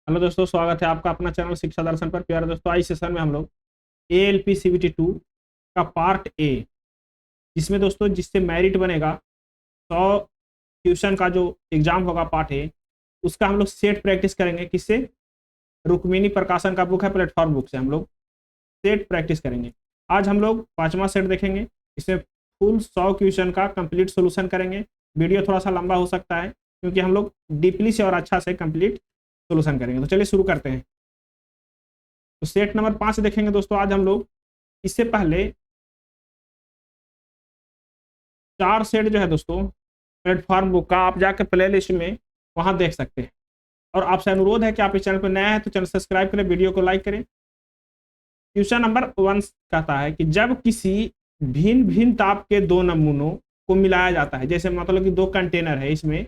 Hello दोस्तों, स्वागत है आपका अपना चैनल शिक्षा दर्शन पर। प्यारे दोस्तों, आज सेशन में हम लोग ALP CBT 2 का पार्ट ए, जिसमें दोस्तों जिससे मेरिट बनेगा 100 ट्यूशन का जो एग्जाम होगा पार्ट ए, उसका हम लोग सेट प्रैक्टिस करेंगे। किससे? रुक्मिणी प्रकाशन का बुक है, प्लेटफॉर्म बुक से हम लोग सेट प्रैक्टिस करेंगे। आज हम लोग 5वां सेट देखेंगे। इसमें फुल 100 क्वेश्चन का कंप्लीट सोल्यूशन करेंगे। वीडियो थोड़ा सा लंबा हो सकता है क्योंकि हम लोग डीपली से और अच्छा से कंप्लीट सोल्यूशन करेंगे। तो चलिए शुरू करते हैं। तो सेट नंबर 5 देखेंगे दोस्तों आज हम लोग। इससे पहले 4 सेट जो है दोस्तों प्लेटफॉर्म बुक का, आप जाकर प्ले लिस्ट में वहां देख सकते हैं। और आपसे अनुरोध है कि आप इस चैनल पर नया है तो चैनल सब्सक्राइब करें, वीडियो को लाइक करें। क्वेश्चन नंबर 1 कहता है कि जब किसी भिन्न भिन्न ताप के दो नमूनों को मिलाया जाता है, जैसे मतलब कि 2 कंटेनर है, इसमें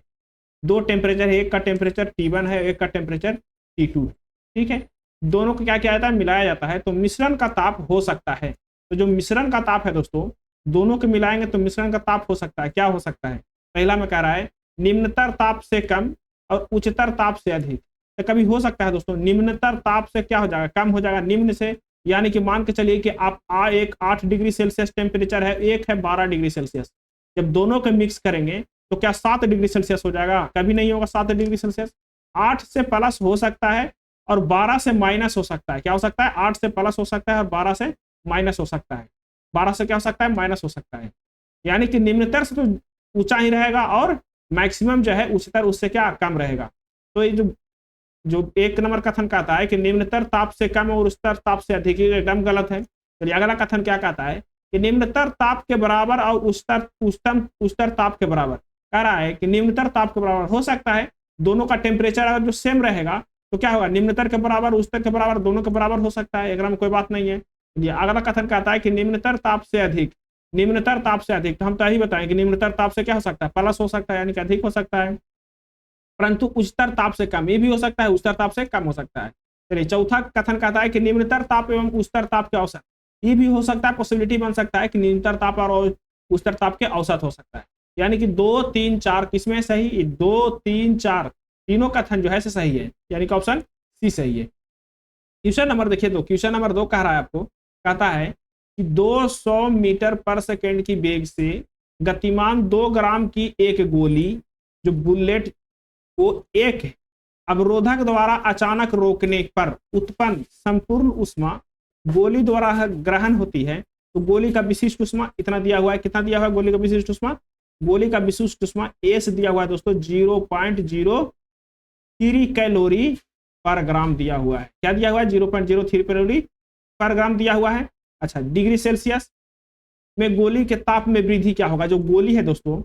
2 टेम्परेचर है, एक का टेम्परेचर T1 है, एक का टेम्परेचर T2 है। ठीक है, दोनों को क्या किया जाता है? मिलाया जाता है। तो मिश्रण का ताप हो सकता है। तो जो मिश्रण का ताप है दोस्तों, दोनों को मिलाएंगे तो मिश्रण का ताप हो सकता है। क्या हो सकता है? पहला में कह रहा है निम्नतर ताप से कम और उच्चतर ताप से अधिक। तो कभी हो सकता है दोस्तों निम्नतर ताप से क्या हो जाएगा? कम हो जाएगा निम्न से। यानी कि मान के चलिए कि आप एक 8 डिग्री सेल्सियस टेम्परेचर है, एक है 12 डिग्री सेल्सियस। जब दोनों को मिक्स करेंगे तो क्या 7 डिग्री सेल्सियस हो जाएगा? कभी नहीं होगा 7 डिग्री सेल्सियस। 8 से प्लस हो सकता है और 12 से माइनस हो सकता है। क्या हो सकता है? 8 से प्लस हो सकता है और 12 से माइनस हो सकता है। 12 से क्या हो सकता है? माइनस हो सकता है। यानी कि निम्नतर से तो ऊंचा ही रहेगा और मैक्सिमम जो है उच्चतर उससे क्या कम रहेगा। तो ये जो जो 1 नंबर कथन कहता है कि निम्नतर ताप से कम और उच्चतर ताप से अधिक, ये एकदम गलत है। तो अगला कथन क्या कहता है कि निम्नतर ताप के बराबर और उच्चतर ताप के बराबर। कह रहा है कि निम्नतर ताप के बराबर हो सकता है। दोनों का टेम्परेचर अगर जो सेम रहेगा तो क्या होगा? निम्नतर के बराबर उच्चतर के बराबर, दोनों के बराबर हो सकता है। एकदम कोई बात नहीं है। ये अगला कथन कहता है कि निम्नतर ताप से अधिक। निम्नतर ताप से अधिक, तो हम तो यही बताएं कि निम्नतर ताप से क्या हो सकता है? प्लस हो सकता है, यानी कि अधिक हो सकता है। परंतु उच्चतर ताप से कम, ये भी हो सकता है, उच्चतर ताप से कम हो सकता है। चलिए, चौथा कथन कहता है कि निम्नतर ताप एवं उच्चतर ताप के औसत। ये भी हो सकता है, पॉसिबिलिटी बन सकता है कि निम्नतर ताप और उच्चतर ताप के औसत हो सकता है। यानी कि 2, 3, 4 किसमें सही? 2, 3, 4 तीनों कथन जो है सही है, यानी कि ऑप्शन सी सही है। क्वेश्चन नंबर देखिए, क्वेश्चन नंबर 2 कह रहा है आपको, कहता है कि 200 मीटर पर सेकेंड की वेग से गतिमान 2 ग्राम की एक गोली, जो बुलेट को एक अवरोधक द्वारा अचानक रोकने पर उत्पन्न संपूर्ण उष्मा गोली द्वारा ग्रहण होती है। तो गोली का विशिष्ट उष्मा इतना दिया हुआ है। कितना दिया हुआ है गोली का विशिष्ट उष्मा? गोली का विशिष्ट उष्मा एस दिया हुआ है दोस्तों, 0.03 कैलोरी पर ग्राम दिया हुआ है। क्या दिया हुआ है? 0.03 कैलोरी पर ग्राम दिया हुआ है। अच्छा, डिग्री सेल्सियस में गोली के ताप में वृद्धि क्या होगा? जो गोली है दोस्तों,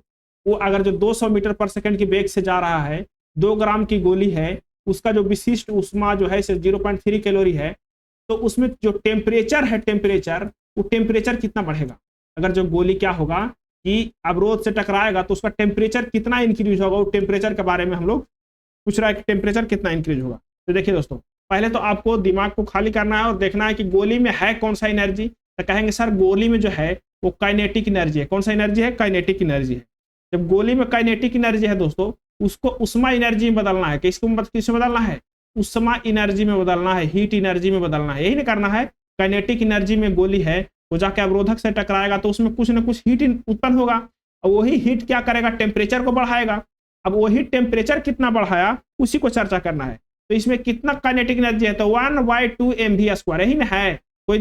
वो अगर जो 200 मीटर पर सेकंड की वेग से जा रहा है, 2 ग्राम की गोली है, उसका जो विशिष्ट उष्मा जो है 0.3 कैलोरी है, तो उसमें जो टेम्परेचर है, वो टेम्परेचर कितना बढ़ेगा? अगर जो गोली क्या होगा कि अवरोध से टकराएगा तो उसका टेम्परेचर कितना इंक्रीज होगा? वो टेम्परेचर के बारे में हम लोग पूछ रहा है कि टेम्परेचर कितना इंक्रीज होगा। तो देखिए दोस्तों, पहले तो आपको दिमाग को खाली करना है और देखना है कि गोली में है कौन सा एनर्जी। तो कहेंगे सर गोली में जो है वो काइनेटिक एनर्जी है। कौन सा एनर्जी है? काइनेटिक एनर्जी है। जब गोली में काइनेटिक एनर्जी है दोस्तों, उसको उष्मा एनर्जी में बदलना है। किसमें बदलना है? उष्मा एनर्जी में बदलना है, हीट एनर्जी में बदलना है। यही नहीं करना है। काइनेटिक एनर्जी में गोली है, वो जाके अवरोधक से टकराएगा तो उसमें कुछ ना कुछ हीट उत्पन्न होगा और वही हीट क्या करेगा? टेम्परेचर को बढ़ाएगा। अब वही टेम्परेचर कितना बढ़ाया, उसी को चर्चा करना है। तो इसमें कितना काइनेटिक एनर्जी है? तो 1/2 mv²। यही ना है। कोई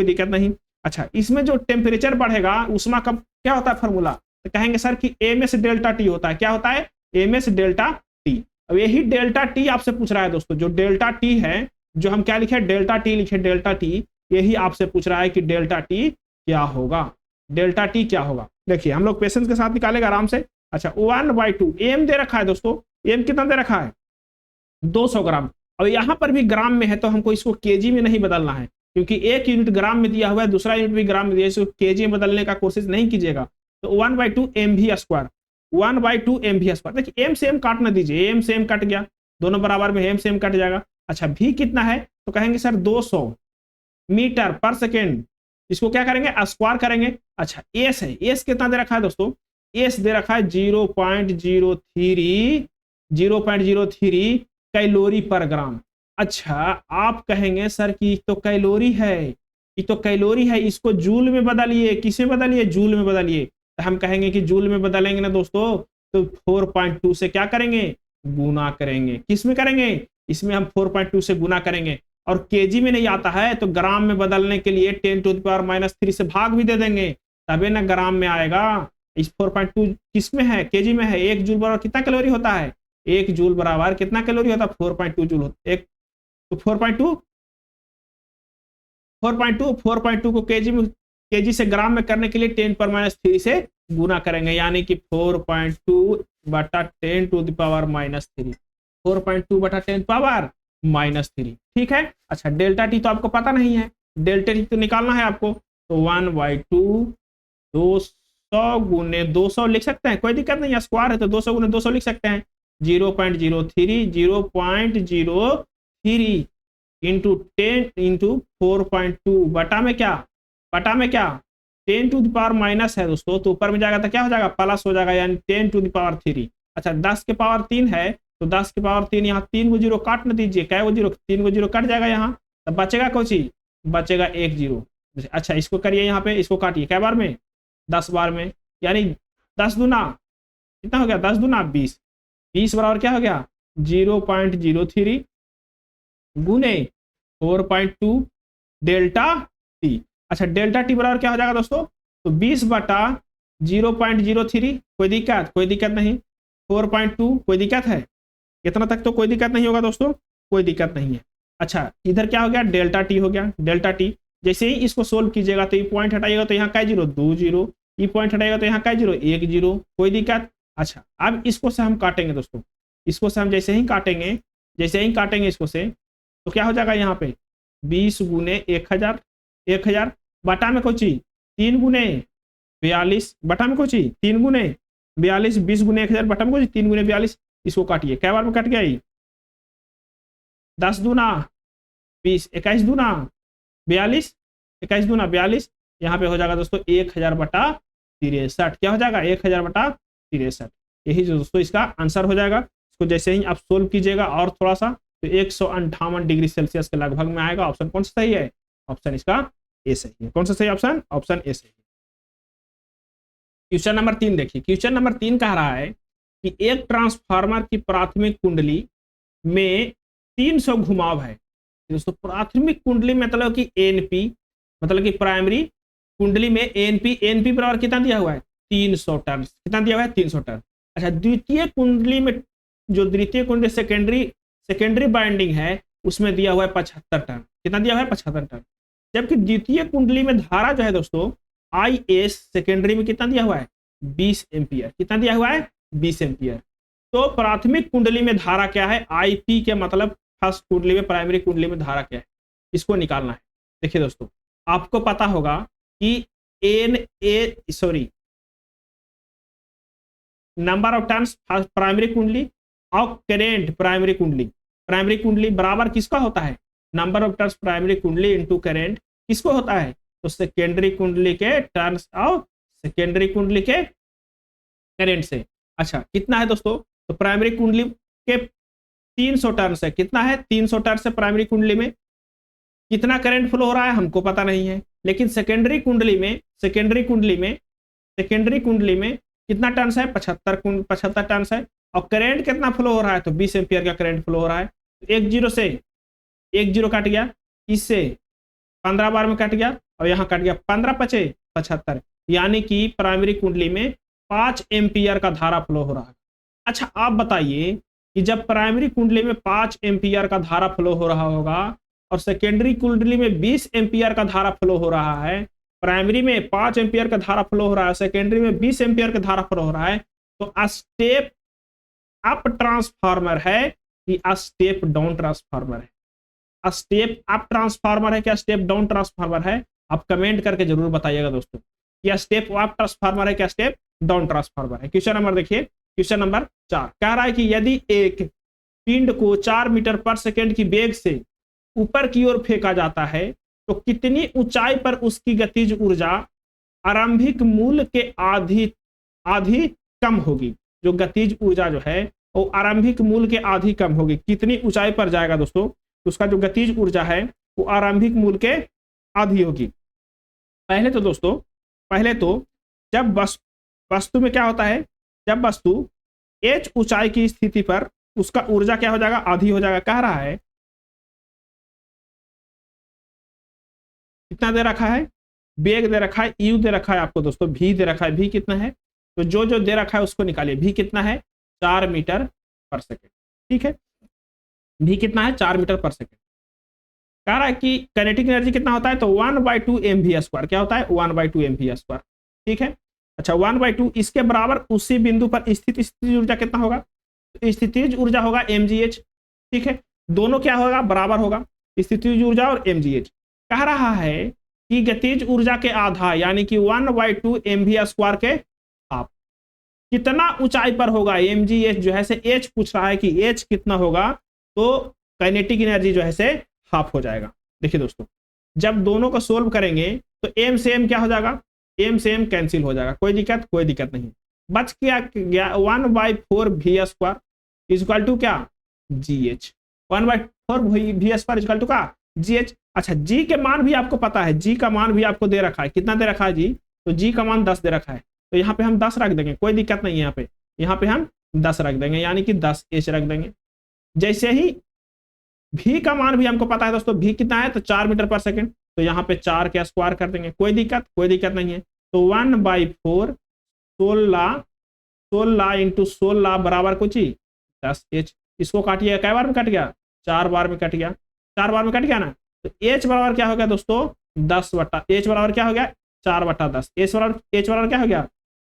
दिक्कत नहीं। अच्छा, इसमें जो टेम्परेचर बढ़ेगा, उष्मा का क्या होता है फॉर्मूला? तो कहेंगे सर कि ms डेल्टा टी होता है। क्या होता है? ms delta T. अब यही डेल्टा टी आपसे पूछ रहा है दोस्तों। जो डेल्टा टी है, जो हम क्या लिखे? डेल्टा टी लिखे, डेल्टा टी। यही आपसे पूछ रहा है कि डेल्टा टी क्या होगा? डेल्टा टी क्या होगा? देखिए, हम लोग पेशेंस के साथ निकालेंगे आराम से। अच्छा, 1/2 एम दे रखा है दोस्तों। एम कितना दे रखा है? 200 ग्राम। और यहाँ पर भी ग्राम में है तो हमको इसको केजी में नहीं बदलना है, क्योंकि एक यूनिट ग्राम में दिया हुआ है, दूसरा यूनिट भी ग्राम में दिया है। इसको केजी में बदलने का कोशिश नहीं कीजिएगा। तो 1/2 mv², 1/2 mv²। देखिए, एम से एम काट ना दीजिए, एम से एम कट गया, दोनों बराबर में एम से एम कट जाएगा। अच्छा, भी कितना है? तो कहेंगे सर 200 मीटर पर सेकेंड। इसको क्या करेंगे? स्क्वायर करेंगे। अच्छा, एस है, एस कितना दे रखा है दोस्तों? एस दे रखा है 0.03 कैलोरी पर ग्राम। अच्छा, आप कहेंगे सर कि तो कैलोरी है, ये तो कैलोरी है, इसको जूल में बदलिए, किसमें बदलिए, जूल में बदलिए। तो हम कहेंगे कि जूल में बदलेंगे ना दोस्तों, तो 4.2 से क्या करेंगे, गुना करेंगे। किस में करेंगे, इसमें हम 4.2 से गुना करेंगे। और केजी में नहीं आता है तो ग्राम में बदलने के लिए 10⁻³ से भाग भी दे देंगे, तबे ना ग्राम में आएगा। इस 4.2 किस में है, केजी में है। 1 जूल बराबर कितना कैलोरी होता है, 1 जूल बराबर कितना कैलोरी होता है, 4.2 जूल होता है। तो 4.2 को केजी से ग्राम में करने के लिए 10⁻³ से गुना करेंगे, यानी कि 4.2 बटा 10⁻³ 4.2 बटा 10⁻³ ठीक है। अच्छा, डेल्टा टी तो आपको पता नहीं है, डेल्टा टी तो निकालना है आपको। तो 1/2 200 गुने 200 लिख सकते हैं, कोई दिक्कत नहीं है, स्क्वायर है तो 200 गुने 200 लिख सकते हैं। 0.03 इंटू 10 इंटू 4.2 बटा में क्या, 10⁻⁻ है दोस्तों, तो ऊपर में जाएगा तो क्या हो जाएगा, प्लस हो जाएगा, यानी 10⁻3। अच्छा, 10 के पावर 3 है तो 10 के पावर 3, यहाँ 3 गो जीरो काट न दीजिए, क्या वो जीरो, 3 गो जीरो कट जाएगा यहाँ, तब बचेगा कौन सी, बचेगा 1 जीरो। अच्छा, इसको करिए यहाँ पे, इसको काटिए क्या बार में, 10 बार में, यानी 10 दूना कितना हो गया, 10 दूना 20, 20 बराबर क्या हो गया 0.03 गुने 4.2 डेल्टा टी। अच्छा, डेल्टा टी बराबर क्या हो जाएगा दोस्तों, तो 20 बटा 0.03, कोई दिक्कत नहीं, 4.2 कोई दिक्कत है, इतना तक तो कोई दिक्कत नहीं होगा दोस्तों, कोई दिक्कत नहीं है। अच्छा, इधर क्या हो गया, डेल्टा टी हो गया, डेल्टा टी। जैसे ही इसको सोल्व कीजिएगा तो ये पॉइंट हटाइएगा तो यहाँ का जीरो, 2 जीरो, ये पॉइंट हटाएगा तो यहाँ का जीरो, 1 जीरो, कोई दिक्कत। अच्छा, अब इसको से हम काटेंगे दोस्तों, इसको से हम जैसे ही काटेंगे इसको से, तो क्या हो जाएगा यहाँ पे 20 गुने 1000 बटा में कोची 3 गुने 42 बटा में कोची 3 गुने 42, 20 गुने 1000 बटा में कोची 3 गुने 42। इसको काटिए, क्या बार में कट गया, 10 दूना 20, 21 दूना 42, 21 दूना 42, यहाँ पे हो जाएगा दोस्तों 1000 बटा 63, क्या हो जाएगा 1000 बटा 63। यही जो दोस्तों इसका आंसर हो जाएगा। इसको जैसे ही आप सोल्व कीजिएगा और थोड़ा सा, तो 158 डिग्री सेल्सियस के लगभग में आएगा। ऑप्शन कौन सा सही है, ऑप्शन इसका ए सही है। कौन सा सही ऑप्शन, ऑप्शन ए सही है। क्वेश्चन नंबर 3 देखिए, क्वेश्चन नंबर 3 कह रहा है कि एक ट्रांसफार्मर की प्राथमिक कुंडली में 300 घुमाव है। दोस्तों, प्राथमिक कुंडली मतलब कि एनपी, मतलब कि प्राइमरी कुंडली में एनपी बराबर कितना दिया हुआ है, 300 टर्न, कितना दिया हुआ है 300 टर्न। अच्छा, द्वितीय कुंडली में, जो द्वितीय कुंडली सेकेंडरी बाइंडिंग है, उसमें दिया हुआ है 75 टर्न, कितना दिया हुआ है 75 टर्न। जबकि द्वितीय कुंडली में धारा जो है दोस्तों IS सेकेंडरी में कितना दिया हुआ है 20 एम्पियर, कितना दिया हुआ है 20 एम्पियर। तो प्राथमिक कुंडली में धारा क्या है, IP के मतलब फर्स्ट कुंडली में, प्राइमरी कुंडली में धारा क्या है, इसको निकालना है। देखिए दोस्तों, आपको पता होगा कि नंबर ऑफ टर्न्स प्राइमरी कुंडली और करेंट प्राइमरी कुंडली बराबर किसका होता है, नंबर ऑफ टर्न्स प्राइमरी कुंडली इंटू करेंट किसको होता है, तो सेकेंडरी कुंडली के टर्न्स और सेकेंडरी कुंडली के करेंट से। अच्छा, कितना है दोस्तों, तो प्राइमरी कुंडली के 300 टर्न्स है, कितना है 300 टर्न्स है प्राइमरी कुंडली में। कितना करंट फ्लो हो रहा है हमको पता नहीं है, लेकिन सेकेंडरी कुंडली में कितना टर्न्स है 75 टर्न्स है, और करंट कितना फ्लो हो रहा है, तो 20 एम्पियर का करंट फ्लो हो रहा है। एक जीरो कट गया, इससे 15 बार में कट गया, और यहाँ कट गया 15 पचे 75, यानी कि प्राइमरी कुंडली में 5 एम्पियर का धारा फ्लो हो रहा है। अच्छा, आप बताइए कि जब प्राइमरी कुंडली में 5 एम्पियर का धारा फ्लो हो रहा होगा और सेकेंडरी कुंडली में 20 एम्पियर का धारा फ्लो हो रहा है, प्राइमरी में 5 एम्पियर का धारा फ्लो हो रहा है, सेकेंडरी में 20 एम्पियर का धारा फ्लो हो रहा है, तो स्टेप अप ट्रांसफार्मर है कि स्टेप डाउन ट्रांसफार्मर है, स्टेप अप ट्रांसफार्मर है क्या स्टेप डाउन ट्रांसफार्मर है, आप कमेंट करके जरूर बताइएगा दोस्तों, क्या स्टेप अप ट्रांसफार्मर है क्या स्टेप डाउन ट्रांसफार्मर है। क्वेश्चन नंबर देखिए, क्वेश्चन नंबर 4 कह रहा है कि यदि एक पिंड को 4 मीटर पर सेकेंड की वेग से ऊपर की ओर फेंका जाता है, तो कितनी ऊंचाई पर उसकी गतिज ऊर्जा आरंभिक मूल्य के आधी कम होगी। जो गतिज ऊर्जा जो है वो आरंभिक मूल्य के आधी कम होगी, कितनी ऊंचाई पर जाएगा दोस्तों, तो उसका जो गतिज ऊर्जा है वो आरंभिक मूल के आधी होगी। पहले तो दोस्तों, पहले तो जब वस्तु में क्या होता है, जब वस्तु h ऊंचाई की स्थिति पर उसका ऊर्जा क्या हो जाएगा, आधी हो जाएगा। कह रहा है कितना दे रखा है, वेग दे रखा है, u दे रखा है आपको दोस्तों, v दे रखा है, v कितना है, तो जो जो दे रखा है उसको निकालिए। v कितना है, 4 मीटर पर सेकेंड। ठीक है, v कितना है, 4 मीटर पर सेकेंड। कह रहा है कि काइनेटिक एनर्जी कितना होता है, तो 1/2 mv²। क्या होता है, 1/2 mv²। ठीक है, अच्छा 1/2 इसके बराबर उसी बिंदु पर स्थितिज ऊर्जा कितना होगा, तो स्थितिज ऊर्जा होगा mgh। ठीक है, दोनों क्या होगा, बराबर होगा, स्थितिज ऊर्जा और mgh। कह रहा है कि गतिज ऊर्जा के आधा यानी कि 1/2 mv² के हाफ कितना ऊंचाई पर होगा, mgh जो है से h पूछ रहा है कि h कितना होगा, तो काइनेटिक एनर्जी जो है से हाफ हो जाएगा। देखिए दोस्तों, जब दोनों को सोल्व करेंगे तो m से m क्या हो जाएगा, m से m कैंसिल हो जाएगा, कोई दिक्कत नहीं। बच क्या गया, 1/4 v² इक्वल टू क्या, gh। 1/4 v² इक्वल टू क्या, gh। अच्छा g के मान भी आपको पता है, g का मान भी आपको दे रखा है, कितना दे रखा है जी, तो g का मान 10 दे रखा है, तो यहाँ पे हम 10 रख देंगे, कोई दिक्कत नहीं है। यहाँ पे हम 10 रख देंगे, यानी कि 10h रख देंगे। जैसे ही v का मान भी हमको पता है दोस्तों, v कितना है, तो 4 मीटर पर सेकेंड, तो यहाँ पे 4 के स्क्वायर कर देंगे, कोई दिक्कत नहीं है। तो 1/4 16 इंटू 16 बराबर कुछ ही 10h। इसको काटिए, कै बार में कट गया, 4 बार में कट गया, 4 बार में कट गया ना, तो h बराबर क्या हो गया दोस्तों, 10 h बराबर क्या हो गया, 4/10। h बराबर क्या हो गया,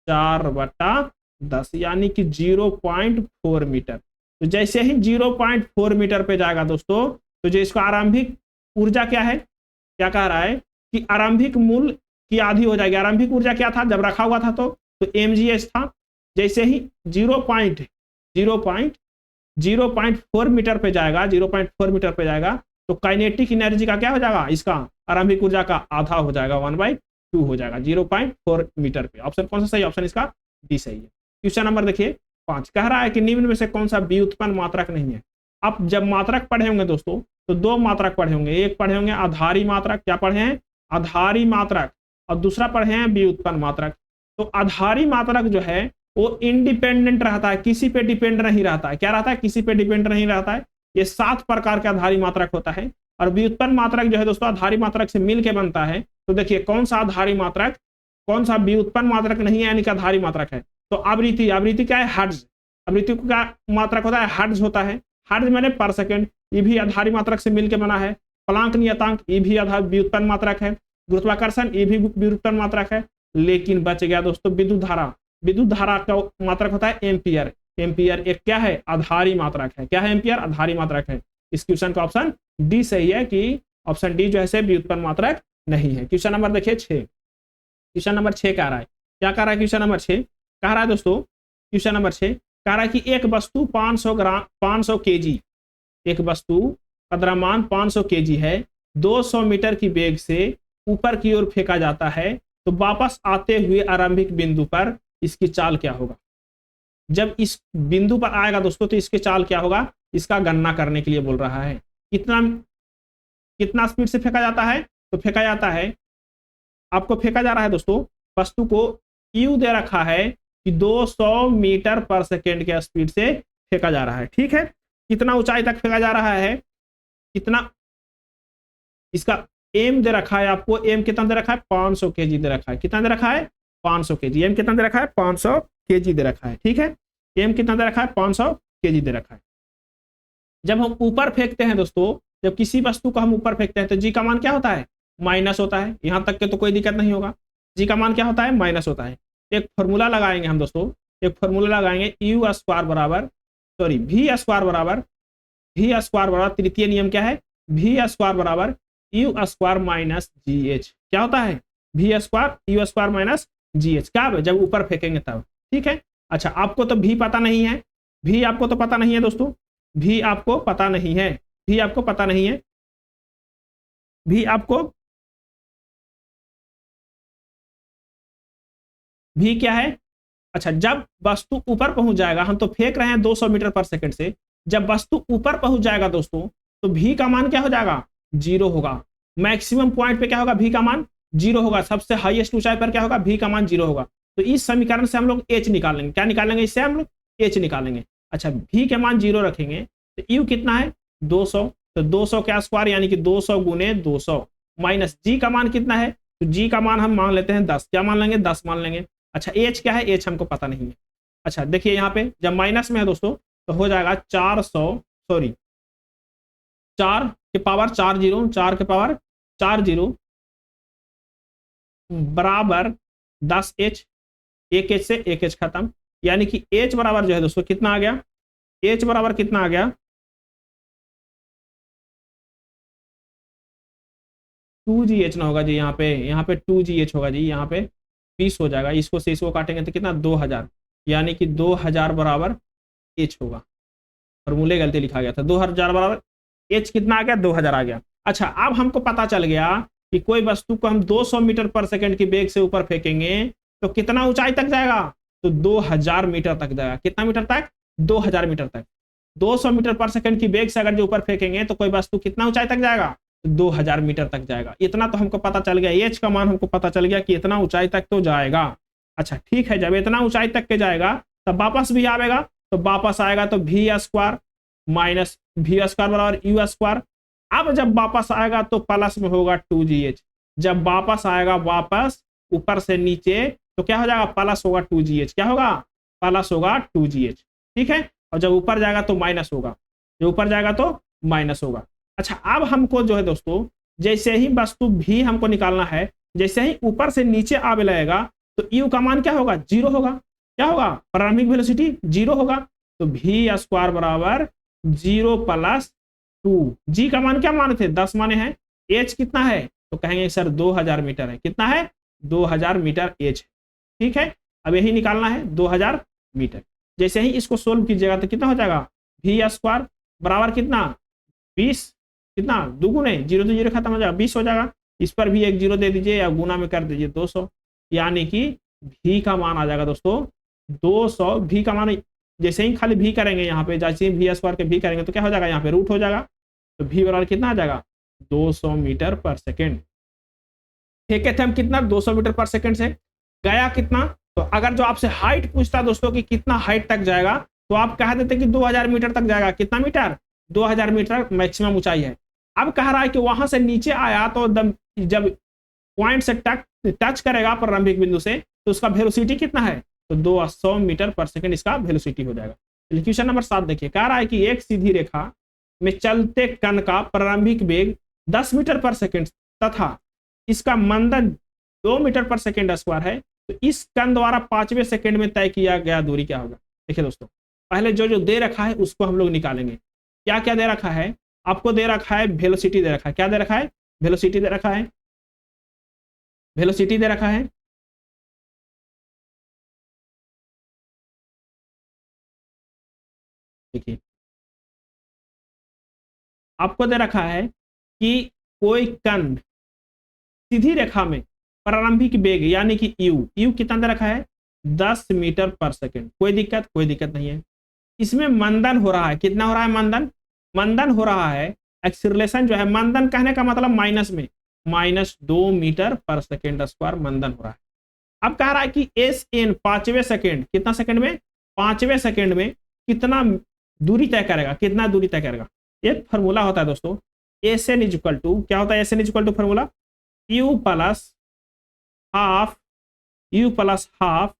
4/10, यानी कि 0.4 मीटर। तो जैसे ही 0.4 मीटर पे जाएगा दोस्तों, तो जो इसका आरंभिक ऊर्जा क्या है, क्या कह रहा है कि आरंभिक मूल की आधी हो जाएगी। आरंभिक ऊर्जा क्या था जब रखा हुआ था, तो mgh था। जैसे ही 0.4 मीटर पे जाएगा, 0.4 मीटर पे जाएगा, तो काइनेटिक एनर्जी का क्या हो जाएगा, इसका आरंभिक ऊर्जा का आधा हो जाएगा, 1/2 हो जाएगा 0.4 मीटर पे। ऑप्शन कौन सा सही, ऑप्शन इसका डी सही है। क्वेश्चन नंबर देखिए 5, कह रहा है कि निम्न में से कौन सा व्युत्पन्न मात्रक नहीं है। अब जब मात्रक पढ़े होंगे दोस्तों, तो 2 मात्रक पढ़े होंगे, एक पढ़े होंगे आधारी मात्रक, क्या पढ़े हैं, आधारी मात्रक, और दूसरा पढ़े हैं व्युत्पन्न मात्रक। तो आधारी मात्रक जो है वो इंडिपेंडेंट रहता है, किसी पे डिपेंड नहीं रहता है। क्या रहता है, किसी पे डिपेंड नहीं रहता है। ये 7 प्रकार का आधारी मात्रक होता है। और व्युत्पन्न मात्रक जो है दोस्तों आधारी मात्रक से मिलकर बनता है। तो देखिए कौन सा आधारी मात्रक, कौन सा व्युत्पन्न मात्रक नहीं है, यानी कि आधारी मात्रक है। तो आवृत्ति क्या है, हर्ट्ज। आवृत्ति का मात्रक होता है हर्ट्ज होता है, हर्ट्ज माने पर सेकंड, ये भी आधारी मात्रक से मिलकर बना है। प्लांक नियतांक, ये भी आधार व्युत्पन्न मात्रक है। गुरुत्वाकर्षण, ये भी व्युत्पन्न मात्रक है। लेकिन बच गया दोस्तों विद्युत धारा। विद्युत धारा का मात्रक होता है एम्पियर। एम्पियर एक क्या है, आधारी मात्रक है। क्या है, एम्पियर आधारी मात्रक है। इस क्वेश्चन का ऑप्शन डी सही है कि ऑप्शन डी जो है व्युत्पन्न मात्रक नहीं है। क्वेश्चन नंबर देखिए 6। क्वेश्चन नंबर 6 कह रहा है, क्या कह रहा है क्वेश्चन नंबर 6, कह रहा है दोस्तों क्वेश्चन नंबर 6 कह रहा है कि एक वस्तु 500 केजी, एक वस्तु का द्रव्यमान 500 केजी है, 200 मीटर की वेग से ऊपर की ओर फेंका जाता है, तो वापस आते हुए आरंभिक बिंदु पर इसकी चाल क्या होगा। जब इस बिंदु पर आएगा दोस्तों तो इसके चाल क्या होगा, इसका गणना करने के लिए बोल रहा है। कितना स्पीड से फेंका जाता है, तो फेंका जाता है, आपको फेंका जा रहा है दोस्तों, वस्तु को U दे रखा है कि 200 मीटर पर सेकेंड के स्पीड से फेंका जा रहा है। ठीक है, कितना ऊंचाई तक फेंका जा रहा है, कितना इसका एम दे रखा है आपको, एम कितना दे रखा है 500 केजी दे रखा है। कितना दे रखा है 500 केजी। एम कितना दे रखा है 500 केजी दे रखा है। ठीक है, एम कितना दे रखा है 500 केजी दे रखा है। जब हम ऊपर फेंकते हैं दोस्तों, जब किसी वस्तु को हम ऊपर फेंकते हैं तो जी का मान क्या होता है, माइनस होता है। यहां तक के तो कोई दिक्कत नहीं होगा, जी का मान क्या होता है, माइनस होता है। एक फॉर्मूला लगाएंगे हम दोस्तों, एक फॉर्मूला लगाएंगे u स्क्वायर बराबर, सॉरी v स्क्वायर बराबर तृतीय नियम क्या है, v स्क्वायर बराबर u स्क्वायर माइनस gh। क्या होता है, v square u square minus gh। क्या जब ऊपर फेंकेंगे तब। ठीक है, अच्छा आपको तो v पता नहीं है, v आपको तो पता नहीं है दोस्तों, v आपको पता नहीं है, v आपको पता नहीं है, v आपको v क्या है। अच्छा जब वस्तु ऊपर पहुंच जाएगा, हम तो फेंक रहे हैं 200 मीटर पर सेकंड से, जब वस्तु ऊपर पहुंच जाएगा दोस्तों तो भी का मान क्या हो जाएगा, 0 होगा। मैक्सिमम पॉइंट पे क्या होगा, भी का मान 0 होगा। सबसे हाईएस्ट ऊंचाई पर क्या होगा, भी का मान 0 होगा। तो इस समीकरण से हम लोग एच निकालेंगे। क्या निकालेंगे, इससे हम लोग एच निकालेंगे। अच्छा, भी के मान 0 रखेंगे तो यू कितना है, 200। तो 200 का स्क्वायर यानी कि 200 गुने 200 माइनस जी का मान कितना है, तो जी का मान हम मान लेते हैं 10। क्या मान लेंगे, 10 मान लेंगे। अच्छा, एच क्या है, एच हमको पता नहीं है। अच्छा देखिए यहाँ पे जब माइनस में है दोस्तों तो हो जाएगा 400, सॉरी 4 के पावर 4 जीरो, 4 के पावर 4 जीरो बराबर 10h। एक एच से एक एच खत्म, यानी कि एच बराबर जो है दोस्तों कितना आ गया, एच बराबर कितना आ गया, 2GH ना होगा जी, यहाँ पे 2GH होगा जी। यहाँ पे 20 हो जाएगा, इसको से इसको काटेंगे तो कितना, 2000, यानी कि 2000 बराबर एच होगा। फॉर्मूले गलती लिखा गया था, 2000 बराबर एच कितना आ गया, 2000 आ गया। अच्छा, अब हमको पता चल गया कि कोई वस्तु को हम 200 मीटर पर सेकंड की वेग से ऊपर फेंकेंगे तो कितना ऊंचाई तक जाएगा, तो 2000 मीटर तक जाएगा। कितना मीटर तक, 2000 मीटर तक। 200 मीटर पर सेकंड की वेग से अगर जो ऊपर फेंकेंगे तो कोई वस्तु कितना ऊंचाई तक जाएगा, 2000 मीटर तक जाएगा। इतना तो हमको पता चल गया, एच का मान हमको पता चल गया कि इतना ऊंचाई तक तो जाएगा। अच्छा ठीक है, जब इतना ऊंचाई तक के जाएगा तब वापस भी आएगा, तो वापस आएगा तो भी स्क्वायर माइनस भी स्क्वायर बराबर यू स्क्वायर। अब जब वापस आएगा तो प्लस में होगा 2GH। जब वापस आएगा वापस ऊपर से नीचे तो क्या हो जाएगा, प्लस होगा 2GH। क्या होगा, प्लस होगा 2GH। ठीक है, और जब ऊपर जाएगा तो माइनस होगा, जब ऊपर जाएगा तो माइनस होगा। अच्छा, अब हमको जो है दोस्तों जैसे ही वस्तु भी हमको निकालना है, जैसे ही ऊपर से नीचे आवे लगेगा तो यू का मान क्या होगा, 0 होगा। क्या होगा, प्रारंभिक वेलोसिटी 0 होगा। तो भी स्क्वायर बराबर 0 प्लस 2। जी का मान क्या माने थे, 10 माने हैं। एच कितना है, तो कहेंगे सर 2000 मीटर है। कितना है, 2000 मीटर एच। ठीक है, अब यही निकालना है 2000 मीटर। जैसे ही इसको सोल्व कीजिएगा तो कितना हो जाएगा, भी स्क्वायर बराबर कितना, 20, कितना दुगुने, 0 तो 0 खत्म हो जाएगा, 20 हो जाएगा। इस पर भी एक 0 दे दीजिए या गुना में कर दीजिए 200, यानी कि भी का मान आ जाएगा दोस्तों 200। भी का मान जैसे ही खाली भी करेंगे यहाँ पे, जैसे ही भी स्क्वायर के भी करेंगे तो क्या हो जाएगा, यहाँ पे रूट हो जाएगा। तो भी बराबर कितना आ जाएगा, 200 मीटर पर सेकेंड। फेंके थे हम कितना, 200 मीटर पर सेकेंड से गया कितना। तो अगर जो आपसे हाइट पूछता दोस्तों कि कितना हाइट तक जाएगा तो आप कह देते कि 2000 मीटर तक जाएगा। कितना मीटर, 2000 मीटर मैक्सिमम ऊंचाई है। अब कह रहा है कि वहां से नीचे आया तो जब पॉइंट से टच करेगा प्रारंभिक बिंदु से तो उसका वेलोसिटी कितना है, तो 200 मीटर पर सेकंड इसका वेलोसिटी हो जाएगा। क्वेश्चन नंबर 7 देखिए, कह रहा है कि एक सीधी रेखा में चलते कण का प्रारंभिक वेग 10 मीटर पर सेकंड तथा इसका मंदन 2 मीटर पर सेकंड स्क्वायर है, तो इस कण द्वारा 5वें सेकंड में तय किया गया दूरी क्या होगा। देखिए दोस्तों, पहले जो जो दे रखा है उसको हम लोग निकालेंगे। क्या क्या दे रखा है, आपको दे रखा है वेलोसिटी दे रखा है। क्या दे रखा है, वेलोसिटी दे रखा है, वेलोसिटी दे रखा है। देखिए आपको दे रखा है कि कोई कण सीधी रेखा में प्रारंभिक वेग यानी कि यू कितना दे रखा है, 10 मीटर पर सेकंड। कोई दिक्कत, कोई दिक्कत नहीं है। इसमें मंदन हो रहा है, कितना हो रहा है, मंदन, मंदन हो रहा है। एक्सीलरेशन जो है, मंदन कहने का मतलब माइनस में, -2 मीटर पर सेकेंड स्क्वायर मंदन हो रहा है। अब कह रहा है कि एस एन 5वें सेकेंड, कितना सेकेंड में, 5वें सेकेंड में कितना दूरी तय करेगा, कितना दूरी तय करेगा। एक फॉर्मूला होता है दोस्तों, S N is equal to, क्या होता है, S N is equal to formula u plus half, u plus half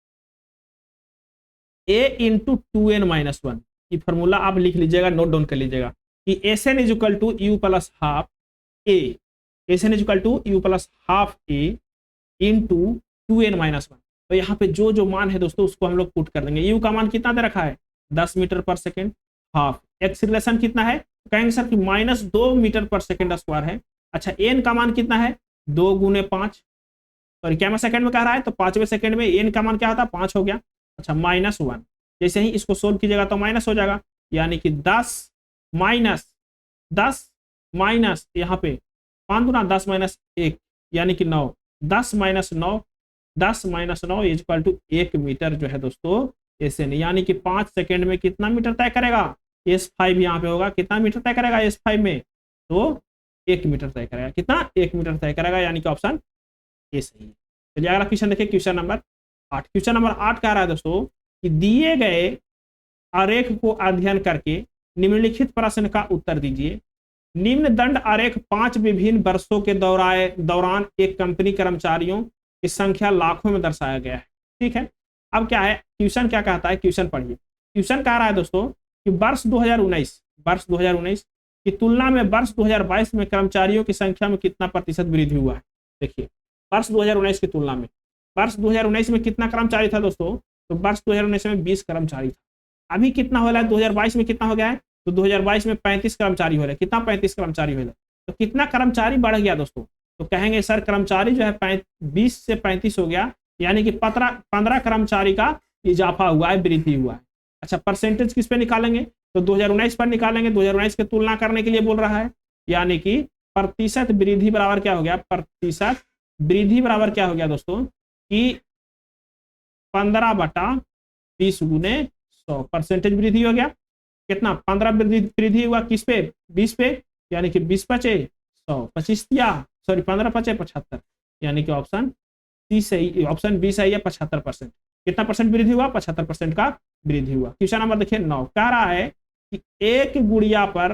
a into 2n-1। ये फॉर्मूला आप लिख लीजिएगा, नोट डाउन कर लीजिएगा कि S N is equal to u plus half a, S N is equal to u plus half a into 2n-1। तो यहाँ पे जो जो मान है दोस्तों उसको हम लोग पुट कर देंगे। यू का मान कितना दे रखा है, 10 मीटर पर सेकेंड। हाफ एक्सीलरेशन कितना है, कहेंगे सर कि -2 मीटर पर सेकेंड स्क्वायर है। अच्छा, एन का मान कितना है, 2 गुने 5, सॉरी क्या मैं सेकंड में कह रहा है, तो 5वें सेकंड में एन का मान क्या होता, 5 हो गया। अच्छा, -1, जैसे ही इसको सोल्व कीजिएगा तो माइनस हो जाएगा, यानी कि 10 माइनस यहाँ पे 5 गुना 10 माइनस 1 यानी कि 9, 10 minus 9, 10 minus 9 is equal to 1 metre जो है दोस्तों एस एन, यानी कि 5 सेकेंड में कितना मीटर तय करेगा, S5 यहाँ पे होगा, कितना मीटर तय करेगा S5 में, तो 1 मीटर तय करेगा। कितना? 1 मीटर तय करेगा, यानी कि ऑप्शन ए सही है। चलिए अगला क्वेश्चन देखिए, क्वेश्चन नंबर 8। क्वेश्चन नंबर 8 कह रहा है दोस्तों कि दिए गए आरेख को अध्ययन करके निम्नलिखित प्रश्न का उत्तर दीजिए। निम्न दंड आरेख 5 विभिन्न वर्षों के दौरान एक कंपनी कर्मचारियों की संख्या लाखों में दर्शाया गया है। ठीक है, अब क्या है क्वेश्चन, क्या कहता है क्वेश्चन पढ़िए। क्वेश्चन कह रहा है दोस्तों कि वर्ष 2019 की तुलना में वर्ष 2022 में कर्मचारियों की संख्या में कितना प्रतिशत वृद्धि हुआ है। देखिए वर्ष 2019 की तुलना में, वर्ष 2019 में कितना कर्मचारी था दोस्तों? तो वर्ष 2019 में 20 कर्मचारी था। अभी कितना हो रहा है? 2022 में कितना हो गया है? तो 2022 में 35 कर्मचारी हो रहे। कितना? 35 कर्मचारी हो रहे। तो कितना कर्मचारी बढ़ गया दोस्तों? तो कहेंगे सर कर्मचारी जो है 20 से 35 हो गया, यानी कि 15 कर्मचारी का इजाफा हुआ है, वृद्धि हुआ है। अच्छा, परसेंटेज किस पे निकालेंगे? तो 2019 पर निकालेंगे। 2019 की तुलना करने के लिए बोल रहा है, यानी कि प्रतिशत वृद्धि बराबर क्या हो गया? प्रतिशत वृद्धि बराबर क्या हो गया दोस्तों कि 15/20 गुने 100 परसेंटेज वृद्धि हो गया। कितना? 15 वृद्धि हुआ किस पे? 20 पे, यानी कि 20 बचे 100, 25 दिया, सॉरी 15 बचे 75, यानी कि ऑप्शन सी सही, ऑप्शन बी सही है। 75%। कितना परसेंट वृद्धि हुआ? 75% का वृद्धि हुआ। क्वेश्चन नंबर देखिए 9 कह रहा है कि एक गुड़िया पर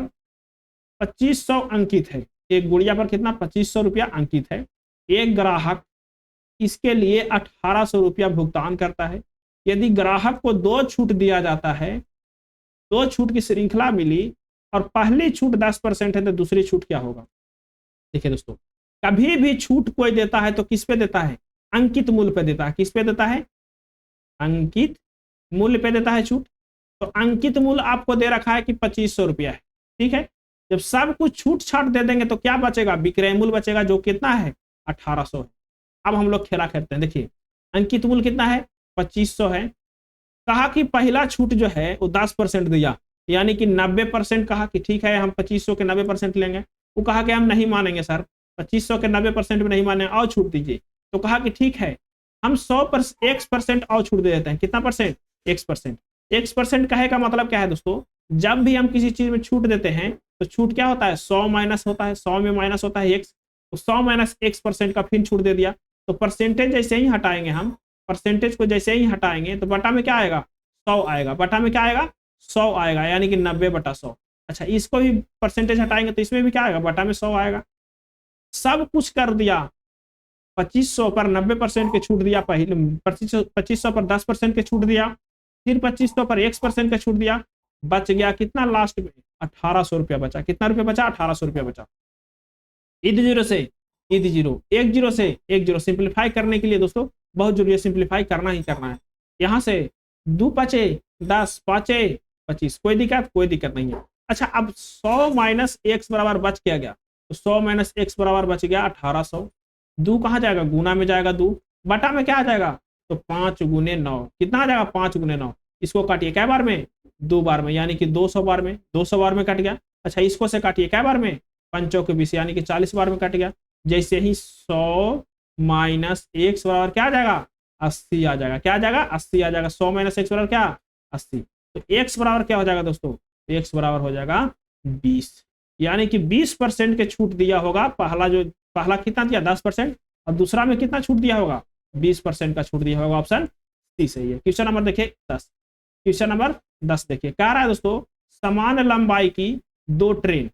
2500 अंकित है। एक गुड़िया पर कितना? 2500 रुपया अंकित है। एक ग्राहक इसके लिए 1800 रुपया भुगतान करता है। यदि ग्राहक को 2 छूट दिया जाता है, 2 छूट की श्रृंखला मिली और पहली छूट 10% है, तो दूसरी छूट क्या होगा? देखिए दोस्तों, कभी भी छूट कोई देता है तो किस पे देता है? अंकित मूल्य पे देता है। किस पे देता है? अंकित मूल्य पे देता है छूट। तो अंकित मूल्य आपको दे रखा है कि 2500 रुपया है। ठीक है, जब सब कुछ छूट छाट दे देंगे तो क्या बचेगा? विक्रय मूल्य बचेगा, जो कितना है? 1800 है। अब हम लोग खेला खेलते हैं। देखिए अंकित मूल्य कितना है? 2500 है। कहा कि पहला छूट जो है वो 10% दिया, यानी कि 90%। कहा कि ठीक है हम 2500 के 90% लेंगे। वो कहा कि हम नहीं मानेंगे सर, 2500 के 90% में नहीं माने, और छूट दीजिए। तो कहा कि ठीक है हम 100% और छूट दे देते हैं। कितना परसेंट? X%। X% कहे का मतलब क्या है दोस्तों? जब भी हम किसी चीज में छूट देते हैं तो छूट क्या होता है? 100 माइनस होता है, 100 में माइनस होता है x, तो 100 माइनस X% का फिर छूट दे दिया। तो परसेंटेज जैसे ही हटाएंगे हम, परसेंटेज को जैसे ही हटाएंगे तो बटा में क्या आएगा? 100 आएगा। बटा में क्या आएगा? 100 आएगा, यानी कि 90/100। अच्छा, इसको भी परसेंटेज हटाएंगे तो इसमें भी क्या आएगा? बटा में 100 आएगा। सब कुछ कर दिया, 2500 पर 90% के छूट दिया, पहले 2500 पर 10% के छूट दिया, फिर 2500 पर X% का छूट दिया। बच गया कितना लास्ट में? 1800 रुपया बचा। कितना रुपया बचा? 1800 रुपया बचा। ईद जीरो से ईद जीरो, एक जीरो से एक जीरो, सिंप्लीफाई करने के लिए दोस्तों बहुत जरूरी है, सिंप्लीफाई करना ही करना है। यहाँ से 2 पचे 10, 5 25, कोई दिक्कत नहीं है। अच्छा, अब 100 माइनस एक्स बराबर बच क्या गया? तो 100 माइनस एक्स बराबर बच गया 1800। 2 कहाँ जाएगा? गुना में जाएगा 2, बटा में क्या आ जाएगा? तो 5 गुने 9। कितना आ जाएगा? 5 गुने 9। इसको काटिए क्या बार में? 2 बार में, यानी कि 200 बार में, 200 बार में कट गया। अच्छा, इसको से काटिए क्या बार में? 5 के 20, यानी कि 40 बार में कट गया। जैसे ही 100 माइनस एक्स बराबर क्या आ जाएगा? 80 आ जाएगा। क्या आ जाएगा? 80 आ जाएगा। 100 माइनस एक्स बराबर क्या? 80। तो एक्स बराबर क्या हो जाएगा दोस्तों? एक्स बराबर हो जाएगा 20, यानी कि 20% के छूट दिया होगा। पहला कितना दिया? 10%, और दूसरा में कितना छूट दिया होगा? 20% का छूट दिया होगा। ऑप्शन सी सही है। क्वेश्चन नंबर देखिए 10। क्वेश्चन नंबर 10 देखिए, कह रहा है दोस्तों समान लंबाई की 2 ट्रेन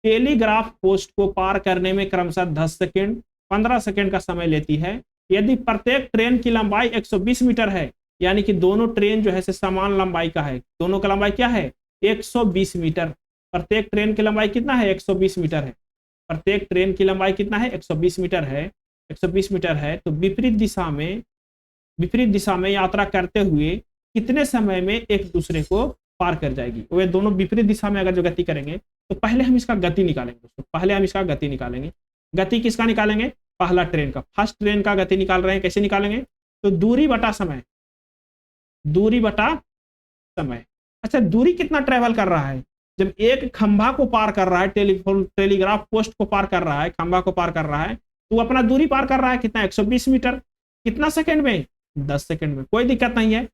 टेलीग्राफ पोस्ट को पार करने में क्रमशः 10 सेकंड 15 सेकंड का समय लेती है। यदि प्रत्येक ट्रेन की लंबाई 120 मीटर है, यानी कि दोनों ट्रेन जो है समान लंबाई का है, दोनों का लंबाई क्या है? 120 मीटर। प्रत्येक ट्रेन की लंबाई कितना है? 120 मीटर है। प्रत्येक ट्रेन की लंबाई कितना है? 120 मीटर है। 120 मीटर है तो विपरीत दिशा में यात्रा करते हुए कितने समय में एक दूसरे को पार कर जाएगी? वे दोनों विपरीत दिशा में अगर जो गति करेंगे तो पहले हम इसका गति निकालेंगे दोस्तों। पहले हम इसका गति निकालेंगे। गति किसका निकालेंगे? पहला ट्रेन का, फर्स्ट ट्रेन का गति निकाल रहे हैं। कैसे निकालेंगे? तो दूरी बटा समय, दूरी बटा समय। अच्छा, दूरी कितना ट्रेवल कर रहा है? जब एक खंभा को पार कर रहा है, टेलीग्राफ पोस्ट को पार कर रहा है, खंभा को पार कर रहा है, तो अपना दूरी पार कर रहा है कितना? 120 मीटर। कितना सेकंड में? 10 सेकंड में। कोई दिक्कत नहीं है,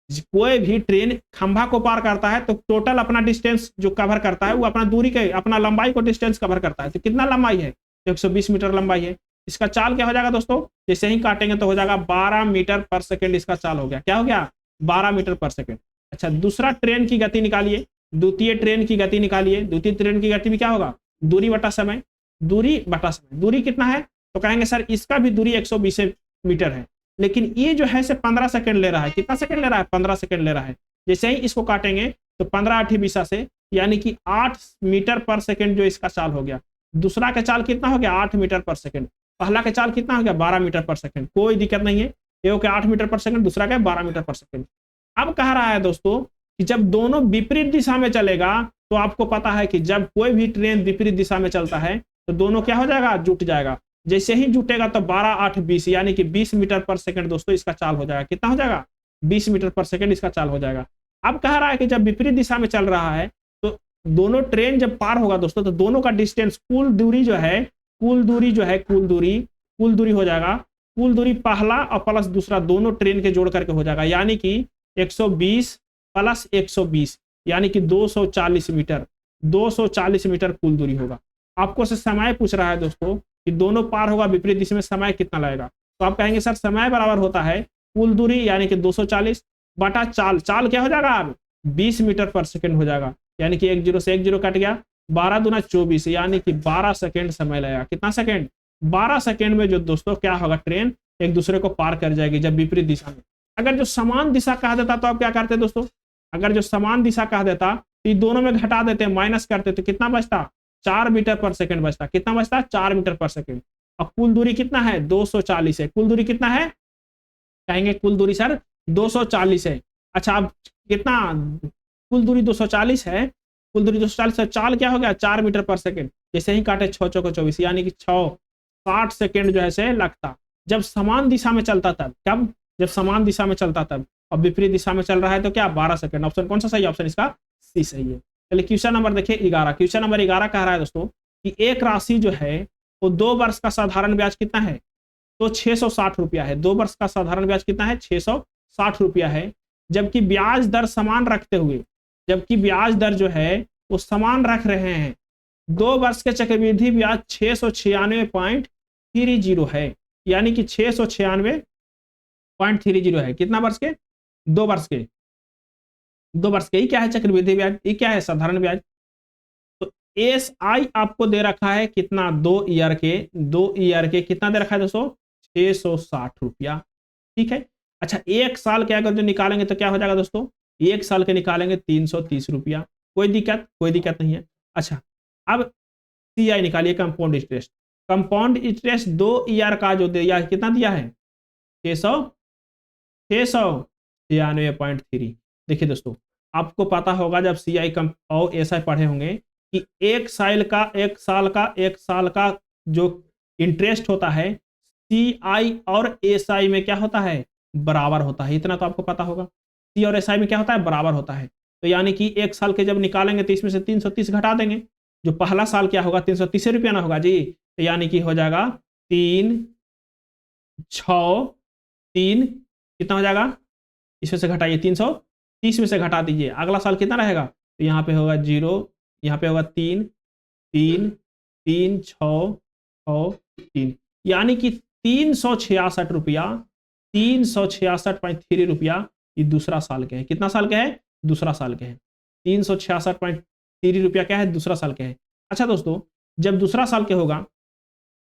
कोई भी ट्रेन खंभा को पार करता है तो टोटल अपना डिस्टेंस जो कवर करता है वो अपना दूरी के अपना लंबाई को डिस्टेंस कवर करता है। तो कितना लंबाई है? 120 मीटर लंबाई है। इसका चाल क्या हो जाएगा दोस्तों? जैसे ही काटेंगे तो हो जाएगा 12 मीटर पर सेकेंड। इसका चाल हो गया, क्या हो गया? 12 मीटर पर सेकेंड। अच्छा, दूसरा ट्रेन की गति निकालिए, द्वितीय ट्रेन की गति निकालिए। द्वितीय ट्रेन की गति में क्या होगा? दूरी बटा समय, दूरी बटा समय। दूरी कितना है? तो कहेंगे सर इसका भी दूरी 120 मीटर है, लेकिन ये जो है से 15 सेकंड ले रहा है। कितना सेकंड ले रहा है? 15 सेकंड ले रहा है। जैसे ही इसको काटेंगे तो 15 8 20 से यानी कि 8 मीटर पर सेकंड जो इसका चाल हो गया। दूसरा का चाल कितना हो गया? 8 मीटर पर सेकंड। पहला का चाल कितना हो गया? 12 मीटर पर सेकंड। कोई दिक्कत नहीं है, एक का 8 मीटर पर सेकंड, दूसरा का 12 मीटर पर सेकंड। अब कह रहा है दोस्तों कि जब दोनों विपरीत दिशा में चलेगा तो आपको पता है कि जब कोई भी ट्रेन विपरीत दिशा में चलता है तो दोनों क्या हो जाएगा? जुट जाएगा। जैसे ही जुटेगा तो 12 8 20 यानी कि 20 मीटर पर सेकंड दोस्तों इसका चाल हो जाएगा। कितना हो जाएगा? 20 मीटर पर सेकंड इसका चाल हो जाएगा। अब कह रहा है कि जब विपरीत दिशा में चल रहा है तो दोनों ट्रेन जब पार होगा दोस्तों तो दोनों का डिस्टेंस कुल दूरी जो है कुल दूरी हो जाएगा। कुल दूरी पहला और प्लस दूसरा दोनों ट्रेन के जोड़ करके हो जाएगा, यानी कि 120 प्लस 120 यानी कि 240 मीटर। 240 मीटर कुल दूरी होगा। आपको से समय पूछ रहा है दोस्तों कि दोनों पार होगा विपरीत दिशा में, समय कितना लगेगा? तो आप कहेंगे सर समय बराबर होता है कुल दूरी यानी कि 240 बटा चाल। चाल क्या हो जाएगा? अब 20 मीटर पर सेकंड हो जाएगा, यानी कि 10 से 10 कट गया। 12 दूना 24 यानी कि 12 सेकंड समय लगेगा। कितना सेकंड? 12 सेकंड में जो दोस्तों क्या होगा? ट्रेन एक दूसरे को पार कर जाएगी जब विपरीत दिशा में। अगर जो समान दिशा कहा देता तो आप क्या करते दोस्तों? अगर जो समान दिशा कहा देता तो दोनों में घटा देते, माइनस करते तो कितना बचता? 4 मीटर पर सेकंड बचता। कितना बचता? 4 मीटर पर सेकंड। और कुल दूरी कितना है? 240 है। कुल दूरी कितना है? कहेंगे कुल दूरी सर 240 है। अच्छा, अब कितना? कुल दूरी 240 है। कुल दूरी 240 है। चाल क्या हो गया? 4 मीटर पर सेकंड। जैसे ही काटे 6 चौको 24 यानी कि 60 सेकंड जो है से लगता जब समान दिशा में चलता तब। कब? जब समान दिशा में चलता तब। अब विपरीत दिशा में चल रहा है तो क्या? 12 सेकंड। ऑप्शन कौन सा सही? ऑप्शन इसका सी सही है। चलिए क्वेश्चन नंबर देखिए 11। क्वेश्चन नंबर 11 कह रहा है दोस्तों कि एक राशि जो है वो 2 वर्ष का साधारण ब्याज कितना है? तो 660 रुपया है। 2 वर्ष का साधारण ब्याज कितना है? 660 रुपया है। जबकि ब्याज दर समान रखते हुए, जबकि ब्याज दर जो है वो समान रख रहे हैं। 2 वर्ष के चक्रवृद्धि ब्याज 696.30 है, यानी कि 696.30 है। कितना वर्ष के? 2 वर्ष के। 2 वर्ष के ही क्या है? चक्रवृद्धि ब्याज। ये क्या है? साधारण ब्याज। तो एसआई आपको दे रखा है कितना? 2 ईयर के। 2 ईयर के कितना दे रखा है दोस्तों? 660 रुपया। ठीक है। अच्छा, 1 साल के अगर जो निकालेंगे तो क्या हो जाएगा दोस्तों? 1 साल के निकालेंगे 330 रुपया। कोई दिक्कत? कोई दिक्कत नहीं है। अच्छा, अब सीआई निकालिए, compound interest. Compound interest 2 year का जो दिया है कितना दिया है? 696.3। देखिए दोस्तों, आपको पता होगा जब सीआई कम और एसआई पढ़े होंगे कि 1 साल का जो इंटरेस्ट होता है सीआई और एसआई में क्या होता है? बराबर होता है। इतना तो आपको पता होगा। सी और एसआई में क्या होता है? बराबर होता है। तो यानी कि 1 साल के जब निकालेंगे तो इसमें से 330 घटा देंगे। जो पहला साल क्या होगा? 330 रुपया ना होगा जी। तो यानी कि हो जाएगा 3 6 3 कितना हो जाएगा? इसमें से घटाइए 330 में से घटा दीजिए। अगला साल कितना रहेगा? तो यहाँ पे होगा 0, यहाँ पे होगा 3 3 3 6 6 3 यानी कि 366 रुपया। 366.3 रुपया ये दूसरा साल के है। कितना साल के है? दूसरा साल के है। 366.3 रुपया क्या है? दूसरा साल के है। अच्छा दोस्तों, जब दूसरा साल के होगा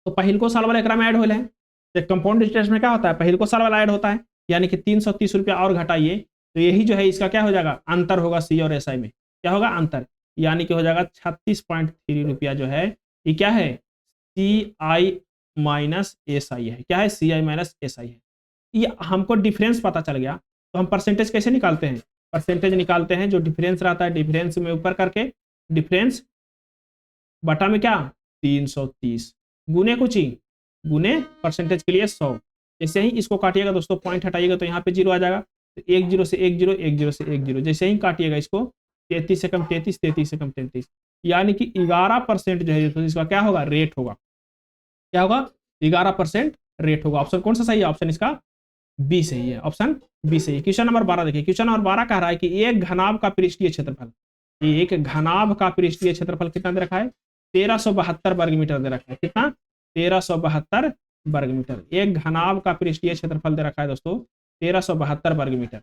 तो पहिल को साल वाला एकरा में ऐड हो है। कंपाउंड इंटरेस्ट में क्या होता है? पहिल को साल वाला ऐड होता है, यानी कि 330 रुपया और घटाइए तो यही जो है इसका क्या हो जाएगा? अंतर होगा सी और एसआई में। क्या होगा? अंतर। यानी कि हो जाएगा 36.3 रुपया जो है ये क्या है? सी आई माइनस एसआई है। क्या है? सी आई माइनस एसआई है। ये हमको डिफरेंस पता चल गया तो हम परसेंटेज कैसे निकालते हैं? परसेंटेज निकालते हैं जो डिफरेंस रहता है, डिफरेंस में ऊपर करके डिफरेंस बटा में क्या? 330 गुने कुछ ही गुने परसेंटेज के लिए 100। जैसे ही इसको काटिएगा दोस्तों, पॉइंट हटाइएगा तो यहाँ पे 0 आ जाएगा। तो 1 0 से 1 0, 1 0 से 1 0। जैसे ही काटिएगा इसको 33 से कम 33, 33 से कम 33, यानी कि 11% जो है तो इसका क्या होगा? रेट होगा। क्या होगा? 11% रेट होगा। ऑप्शन कौन सा सही है? ऑप्शन इसका बी सही है, ऑप्शन बी सही है। क्वेश्चन नंबर 12 देखिए, क्वेश्चन नंबर 12 कह रहा है कि एक घनाभ का पृष्ठीय क्षेत्रफल, एक घनाभ का पृष्ठीय क्षेत्रफल कितना दे रखा है? 1372 वर्ग मीटर दे रखा है। कितना? 1372 वर्ग मीटर। एक घनाभ का पृष्ठीय क्षेत्रफल दे रखा है दोस्तों 1372 वर्ग मीटर।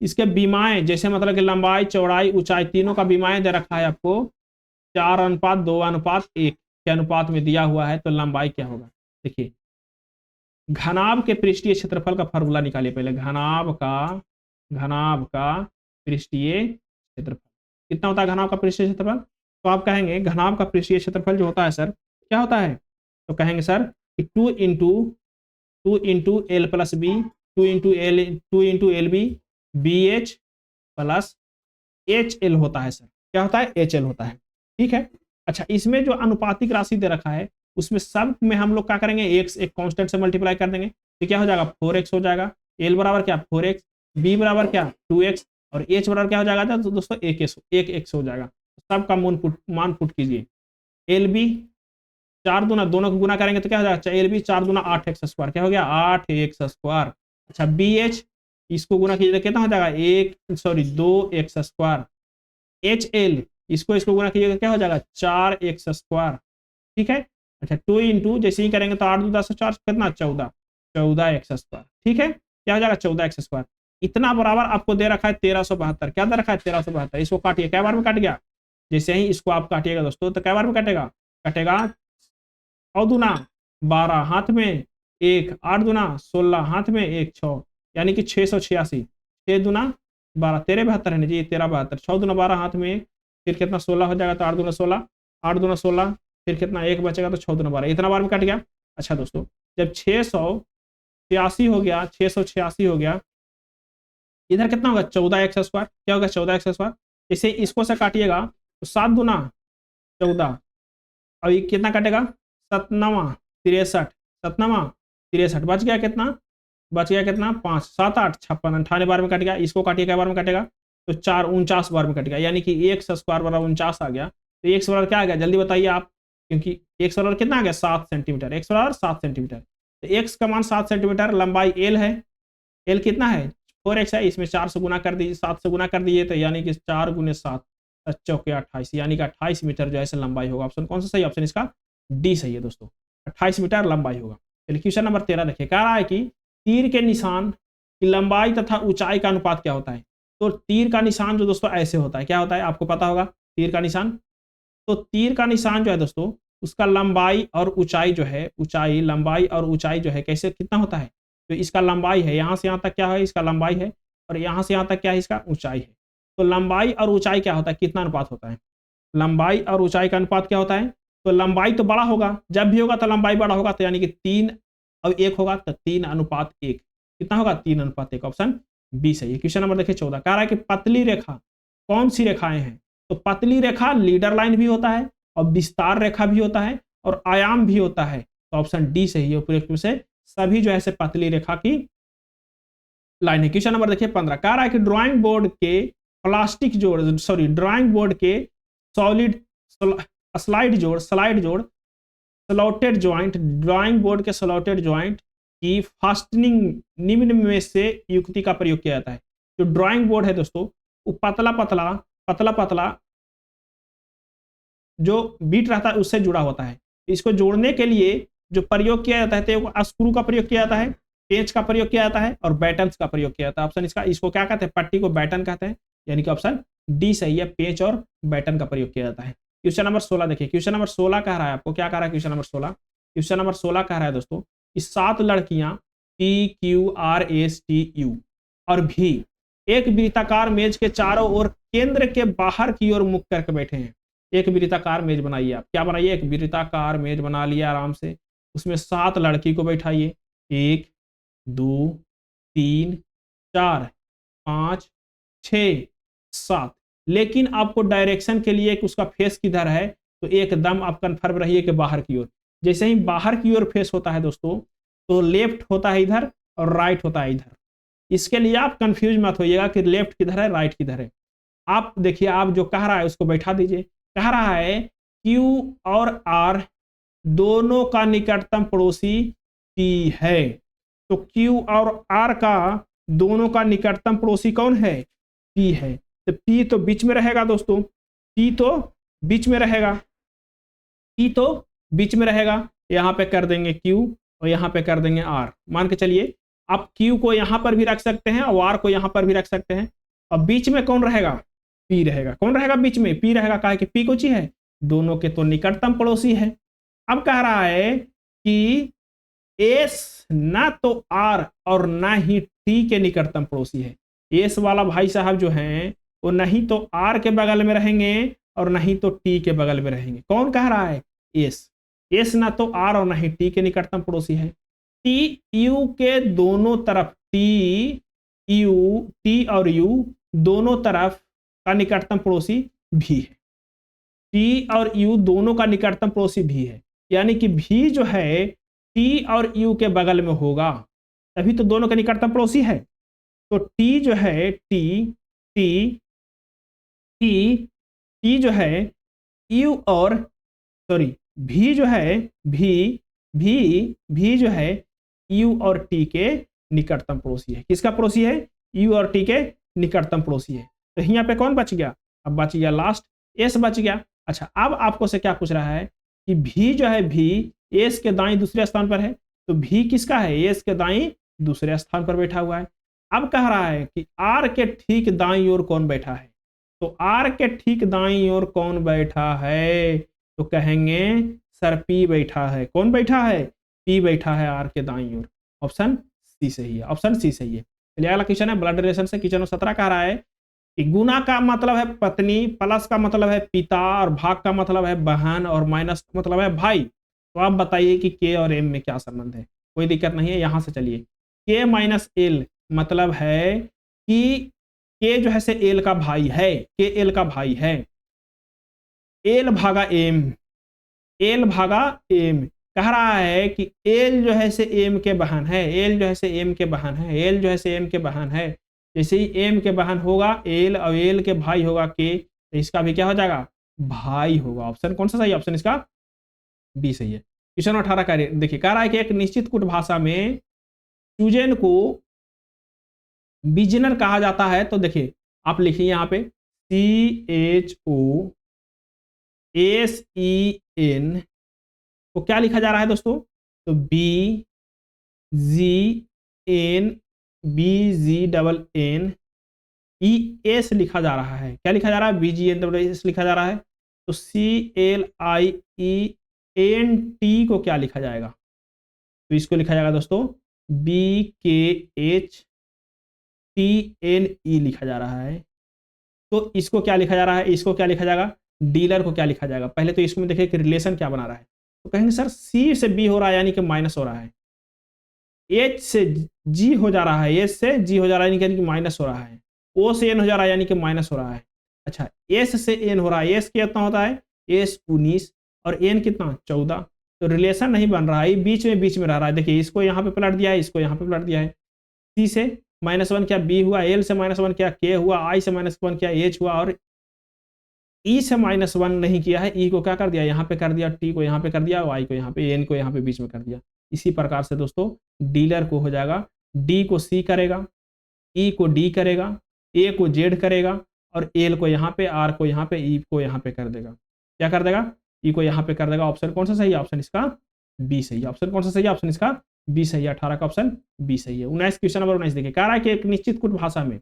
इसके बीमाएं, जैसे मतलब कि लंबाई, चौड़ाई, ऊंचाई, तीनों का बीमाएं दे रखा है आपको 4:2:1 के अनुपात में दिया हुआ है। तो लंबाई क्या होगा? देखिए, घनाभ के पृष्ठीय क्षेत्रफल का फॉर्मूला निकालिए पहले। घनाभ का पृष्ठीय क्षेत्रफल कितना होता है? घनाभ का पृष्ठीय क्षेत्रफल, तो आप कहेंगे घनाभ का पृष्ठीय क्षेत्रफल जो होता है सर, क्या होता है? तो कहेंगे सर कि 2 into L plus B, 2 into L B B H plus H L होता है सर। क्या होता है? एच एल होता है। ठीक है। अच्छा, इसमें जो अनुपातिक राशि दे रखा है उसमें सब में हम लोग क्या करेंगे? एक्स एक कांस्टेंट से मल्टीप्लाई कर देंगे, तो क्या हो जाएगा? 4x हो जाएगा। एल बराबर क्या? 4x, बी बराबर क्या? 2x, और एच बराबर क्या हो जाएगा? तो दोस्तों 1x हो जाएगा। सबका मान पुट कीजिए। एल बी 4 दूना, दोनों को गुना करेंगे तो क्या हो जाएगा? एल बी 4 दूना 8x स्क्वायर, क्या हो गया? 8x square. अच्छा, बी एच, इसको गुना कीजिए तो कितना हो जाएगा? 2x square. एच एल, इसको गुना कीजिएगा क्या हो जाएगा? 4x square. ठीक है। अच्छा, 2 इंटू जैसे ही करेंगे तो 8 दूना 4 कितना? 14x square. ठीक है। क्या हो जाएगा? 14x square. इतना बराबर आपको दे रखा है 1372। क्या दे रखा है? 1372। इसको काटिए, क्या बार में कट गया? जैसे ही इसको आप काटिएगा दोस्तों तो क्या बार में कटेगा? कटेगा 9 दूना 12, हाथ में 1, 8 दूना 16, हाथ में 1, 6, यानी कि 686। 6 दूना 12, 1372 है ना जी, 1372। 6 दूना 12, हाथ में 1, फिर कितना? 16 हो जाएगा, तो 8 दूना 16, 8 दूना 16, फिर कितना? 1 बचेगा, तो 6 दूना 12। इतना बार में कट गया। अच्छा दोस्तों, जब 686 हो गया, 686 हो गया, इधर कितना होगा? 14x square. क्या होगा? 14x square. जैसे इसको से काटिएगा तो 7 दूना 14, और ये कितना कटेगा? 7 63, 7 63, बच गया कितना? बच गया कितना? 5, 7, 8, 56, 98 बार में कट गया। इसको काटिए, क्या बार में कटेगा? तो 4, 49 बार में कट गया, यानी कि एक्स स्क्वायर बराबर 49 आ गया। तो एक्स बराबर क्या आ गया? जल्दी बताइए आप, क्योंकि एक्स बराबर कितना आ गया? 7 सेंटीमीटर। एक्स बराबर 7 सेंटीमीटर। तो एक्स का मान 7 सेंटीमीटर, लंबाई एल है। एल कितना है? 4x है। इसमें 4 से गुना कर दीजिए, 7 से गुना कर दीजिए, तो यानी कि 4 गुने 7, 28, यानी कि 28 मीटर जो है लंबाई होगा। ऑप्शन कौन सा सही? ऑप्शन इसका डी सही है दोस्तों, 28 मीटर लंबाई होगा। चलिए क्वेश्चन नंबर 13 देखिए, कह रहा है कि तीर के निशान की लंबाई तथा ऊंचाई का अनुपात क्या होता है? तो तीर का निशान जो दोस्तों ऐसे होता है, क्या होता है? आपको पता होगा तीर का निशान। तो तीर का निशान जो है दोस्तों, उसका लंबाई और ऊंचाई जो है, लंबाई और ऊंचाई जो है कैसे, कितना होता है? तो इसका लंबाई है, यहां से यहां तक क्या है? इसका लंबाई है, और यहां से यहां तक क्या है? इसका ऊंचाई है। तो लंबाई और ऊंचाई क्या होता है? कितना अनुपात होता है? लंबाई और ऊंचाई का अनुपात क्या होता है? तो लंबाई तो बड़ा होगा, जब भी होगा तो लंबाई बड़ा होगा, तो यानी कि 3:1 होगा, तो 3:1। कितना होगा? 3:1। ऑप्शन बी सही है। क्वेश्चन नंबर देखिए 14, कह रहा है कि पतली रेखा कौन सी रेखाएं हैं? तो पतली रेखा लीडर लाइन भी होता है, और विस्तार रेखा भी होता है, और आयाम भी होता है। तो ऑप्शन डी सही है। उपयुक्त से सभी जो है पतली रेखा की लाइन है। क्वेश्चन नंबर देखिए 15, कह रहा है कि ड्राइंग बोर्ड के सॉलिड स्लाइड जोड़ स्लॉटेड ज्वाइंट, ड्राइंग बोर्ड के स्लॉटेड ज्वाइंट की फास्टनिंग निम्न में से युक्ति का प्रयोग किया जाता है। जो ड्राइंग बोर्ड है दोस्तों, वो पतला पतला जो बीट रहता है उससे जुड़ा होता है। इसको जोड़ने के लिए जो प्रयोग किया जाता है, तो स्क्रू का प्रयोग किया जाता है, पेंच का प्रयोग किया जाता है, और बैटन्स का प्रयोग किया जाता है। ऑप्शन इसको क्या कहते हैं? पट्टी को बैटन कहते हैं, यानी कि ऑप्शन डी सही है। पेंच और बैटन का प्रयोग किया जाता है। क्वेश्चन नंबर 16 देखिए, क्वेश्चन नंबर 16 कह रहा है आपको, क्या कह रहा है? क्वेश्चन नंबर 16 कह रहा है दोस्तों, इस 7 लड़कियां PQRSTU और भी एक वृत्ताकार मेज के चारों ओर केंद्र के बाहर की ओर मुख करके बैठे हैं। एक वृत्ताकार मेज बनाइए, आप क्या बनाइए? एक वृत्ताकार मेज बना लिया आराम से, उसमें 7 लड़की को बैठाइए। 1 2 3 4 5 6 7। लेकिन आपको डायरेक्शन के लिए उसका फेस किधर है, तो एकदम आप कंफर्म रहिए कि बाहर की ओर। जैसे ही बाहर की ओर फेस होता है दोस्तों, तो लेफ्ट होता है इधर और राइट होता है इधर। इसके लिए आप कंफ्यूज मत होइएगा कि लेफ्ट किधर है, राइट किधर है। आप देखिए, आप जो कह रहा है उसको बैठा दीजिए। कह रहा है Q और R दोनों का निकटतम पड़ोसी T है। तो Q और R का दोनों का निकटतम पड़ोसी कौन है? P है। तो P तो बीच में रहेगा दोस्तों, P तो बीच में रहेगा, P तो बीच में रहेगा। यहाँ पे कर देंगे Q और यहाँ पे कर देंगे R। मान के चलिए आप Q को यहाँ पर भी रख सकते हैं और R को यहाँ पर भी रख सकते हैं। और बीच में कौन रहेगा? P रहेगा। कौन रहेगा बीच में? P रहेगा। कहा कि P कौन है? दोनों के तो निकटतम पड़ोसी है। अब कह रहा है कि S ना तो R और ना ही T के निकटतम पड़ोसी है। S वाला भाई साहब जो हैं वो नहीं तो R के बगल में रहेंगे और नहीं तो T के बगल में रहेंगे। कौन कह रहा है? S ना तो R और ना ही T के निकटतम पड़ोसी है। T U के दोनों तरफ, T और U दोनों तरफ का निकटतम पड़ोसी भी है। T और U दोनों का निकटतम पड़ोसी भी है, यानी कि भी जो है T और U के बगल में होगा, तभी तो दोनों के निकटतम पड़ोसी है। तो T जो है T जो है U और सॉरी भी जो है भी जो है U और T के निकटतम पड़ोसी है। किसका पड़ोसी है? U और T के निकटतम पड़ोसी है। तो यहाँ पे कौन बच गया? अब बच गया लास्ट S बच गया। अच्छा, अब आपको से क्या पूछ रहा है कि भी जो है भी S के दाईं दूसरे स्थान पर है। तो भी किसका है? S के दाईं दूसरे स्थान पर बैठा हुआ है। अब कह रहा है कि R के ठीक दाईं ओर कौन बैठा है? तो R के ठीक दाईं ओर कौन बैठा है? तो कहेंगे सर P बैठा है। कौन बैठा है? P बैठा है R के दाईं ओर। ऑप्शन सी सही है। ऑप्शन सी सही है। चलिए अगला क्वेश्चन है ब्लड रिलेशन से। क्वेश्चन 17 कह रहा है कि गुना का मतलब है पत्नी, प्लस का मतलब है पिता और भाग का मतलब है बहन और माइनस का मतलब है भाई। तो आप बताइए कि के और एम में क्या संबंध है? कोई दिक्कत नहीं है, यहां से चलिए। के माइनस एल मतलब है कि के जो है से एल का भाई है, के एल का भाई है। एल भागा एम, एल भागा एम कह रहा है कि एल जो है से एम के बहन है, एल जो है से एम के बहन है, एल जो है से एम के बहन है। जैसे ही एम के बहन होगा एल और एल के भाई होगा के, तो इसका भी क्या हो जाएगा? भाई होगा। ऑप्शन कौन सा सही? ऑप्शन इसका बी सही है। क्वेश्चन 18 का देखिए, कह रहा है कि एक निश्चित कुट भाषा में चूजेन को बिजनर कहा जाता है। तो देखिए आप लिखिए यहाँ पे CHOSEN को क्या लिखा जा रहा है दोस्तों? तो BGNBGNNES लिखा जा रहा है। क्या लिखा जा रहा है? BGNES लिखा जा रहा है। तो CLIENT को क्या लिखा जाएगा? तो इसको लिखा जाएगा दोस्तों BKHTNE लिखा जा रहा है। तो इसको क्या लिखा जा रहा है? इसको क्या लिखा जाएगा? डीलर को क्या लिखा जाएगा? पहले तो इसमें देखिए कि रिलेशन क्या बना रहा है। तो कहेंगे सर C से B हो रहा है यानी कि माइनस हो रहा है, H से G हो जा रहा है, H से G हो जा रहा है यानी कि माइनस हो रहा है, O से N हो जा रहा है यानी कि माइनस हो रहा है। अच्छा, S से N हो रहा है, S कितना होता है? S 19 और N कितना? 14। तो रिलेशन नहीं बन रहा है, बीच में रह रहा है। देखिए इसको यहाँ पे पलट दिया है, इसको यहाँ पे पलट दिया है। C से -1 क्या? B हुआ, L से -1 क्या? K हुआ, I से -1 क्या? H हुआ, और E से -1 नहीं किया है, E को क्या कर दिया? यहाँ पे कर दिया, T को यहाँ पे कर दिया, Y को यहाँ पे, N को यहाँ पे बीच में कर दिया। इसी प्रकार से दोस्तों डीलर को हो जाएगा, D को C करेगा, E को D करेगा, A को Z करेगा और L को यहाँ पे, R को यहाँ पे, E को यहाँ पे कर देगा। क्या कर देगा? E को यहाँ पे कर देगा। ऑप्शन कौन सा सही है? ऑप्शन इसका बी सही है। ऑप्शन कौन सा सही है? ऑप्शन इसका बी सही है। 18 का ऑप्शन बी सही है। 19 क्वेश्चन नंबर 19 देखिए, कह रहा है कि एक निश्चित कुछ भाषा में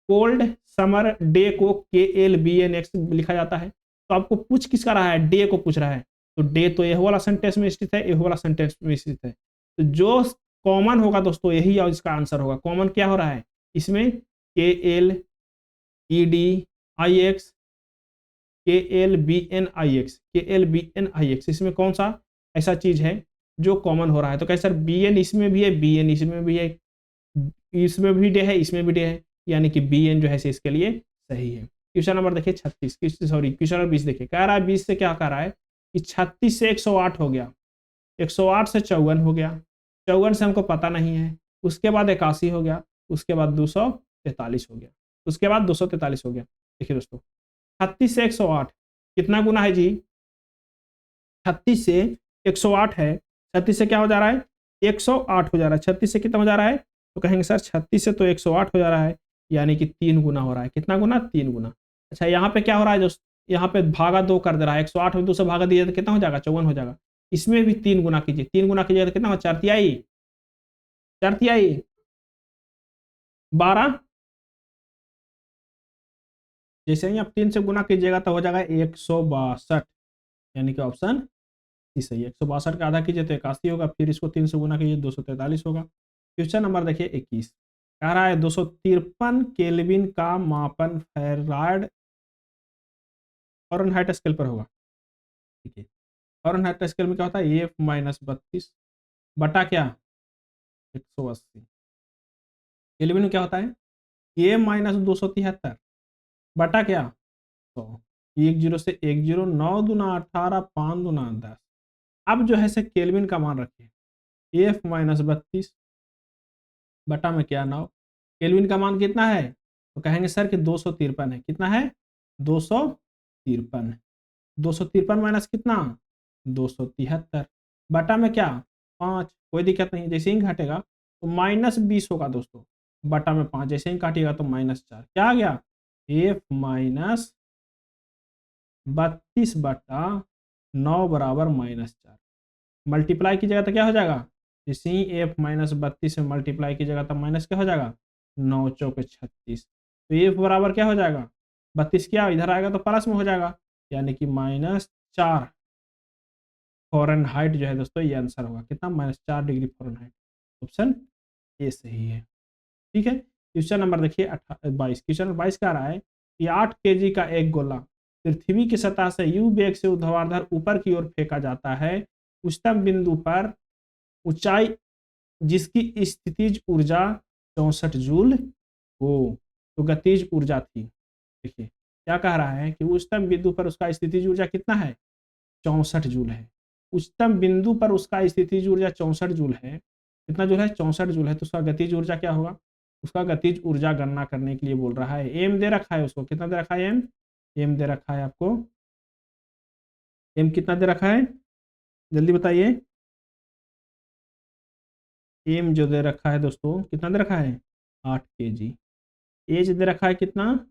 कोल्ड समर डे को KLBNX लिखा जाता है। तो आपको पूछ किसका रहा है? डे को पूछ रहा है। तो डे तो यह वाला सेंटेंस में स्थित है, यह वाला सेंटेंस में स्थित है। तो जो कॉमन होगा दोस्तों यही इसका आंसर होगा। कॉमन क्या हो रहा है इसमें? KLEDIX, KLBNIX, इसमें कौन सा ऐसा चीज है जो कॉमन हो रहा है? तो कहे सर BN इसमें भी है, BN इसमें भी है, इसमें भी डे है, इसमें भी डे है, यानी कि BN जो है इसके लिए सही है। क्वेश्चन नंबर देखिए 36, सॉरी क्वेश्चन नंबर 20 देखिए, कह रहा है 20 से क्या कह रहा है कि 36 से 108 हो गया, 108 से 54 हो गया, 54 से हमको पता नहीं है, उसके बाद 81 हो गया, उसके बाद 243 हो गया, उसके बाद 243 हो गया। देखिए दोस्तों 36 से 108 कितना गुना है जी? 36 से 108 है, 36 से क्या हो जा रहा है? 108 हो जा रहा है। 36 से कितना हो जा रहा है, तो कहेंगे सर 36 से तो 108 हो जा रहा है, यानी कि 3 गुना हो रहा है। कितना गुना, 3 गुना। अच्छा यहाँ पे क्या हो रहा है दोस्त, यहाँ पे भागा 2 कर दे रहा है, 108 में 2 से भागा दिया तो कितना हो जाएगा, 54 हो जाएगा। इसमें भी 3 गुना कीजिए, 3 गुना कीजिएगा तो कितना हो, 4 तिहाई, 4 तिहाई 12, जैसे ही आप 3 से गुना कीजिएगा तो हो जाएगा 162, यानी कि ऑप्शन सी सही है। 162 का आधा कीजिए तो 81 होगा, फिर इसको 3 से गुना कीजिए 243 होगा। क्वेश्चन नंबर देखिए 21, कह रहा है 253 केल्विन का मापन फैराड फ़ारेनहाइट स्केल पर होगा। ठीक है, फ़ारेनहाइट स्केल में क्या होता है, F-32 बटा क्या, 180। केल्विन में क्या होता है, A-273 बटा क्या, 100। 1 0 से 1 0, 9 दूना 18, 5 दूना 10। अब जो है से केल्विन का मान रखिए, F-32 बटा में क्या 9। केल्विन का मान कितना है, तो कहेंगे सर कि 253 है। कितना है, 253। 253 माइनस कितना, 273 बटा में क्या 5। कोई दिक्कत नहीं, जैसे ही घटेगा तो -20 होगा दोस्तों, बटा में 5, जैसे ही काटिएगा तो -4। क्या आ गया, F-32 बटा 9 बराबर -4। मल्टीप्लाई कीजिएगा तो क्या हो जाएगा, जैसे ही F-32 से मल्टीप्लाई कीजिएगा तो माइनस क्या हो जाएगा, 9 चौके 36। तो F बराबर क्या हो जाएगा, 32 क्या इधर आएगा तो प्लस में हो जाएगा, यानी कि -4 फ़ारेनहाइट जो है दोस्तों, ये आंसर होगा। कितना, -4 डिग्री फ़ारेनहाइट। ऑप्शन ए सही है। ठीक है, क्वेश्चन नंबर देखिए 22। क्वेश्चन नंबर 22 कह रहा है कि 8 केजी का एक गोला पृथ्वी की सतह से यू वेग से ऊर्ध्वाधर ऊपर की ओर फेंका जाता है। उच्चतम बिंदु पर ऊंचाई जिसकी स्थितिज ऊर्जा 64 जूल हो, तो गतिज ऊर्जा थी। देखिए क्या कह रहा है कि उच्चतम बिंदु पर उसका स्थितिज ऊर्जा कितना है, 64 जूल है। उच्चतम बिंदु पर उसका स्थितिज ऊर्जा 64 जूल है। कितना जूल है, 64 जूल है, तो उसका गतिज ऊर्जा क्या होगा। उसका गतिज ऊर्जा गणना करने के लिए बोल रहा है। एम दे रखा है उसको, कितना दे रखा है, एम, एम दे रखा है आपको, एम कितना दे रखा है, जल्दी बताइए। एम जो दे रखा है दोस्तों, कितना दे रखा है, 8 केजी। एज दे रखा है कितना,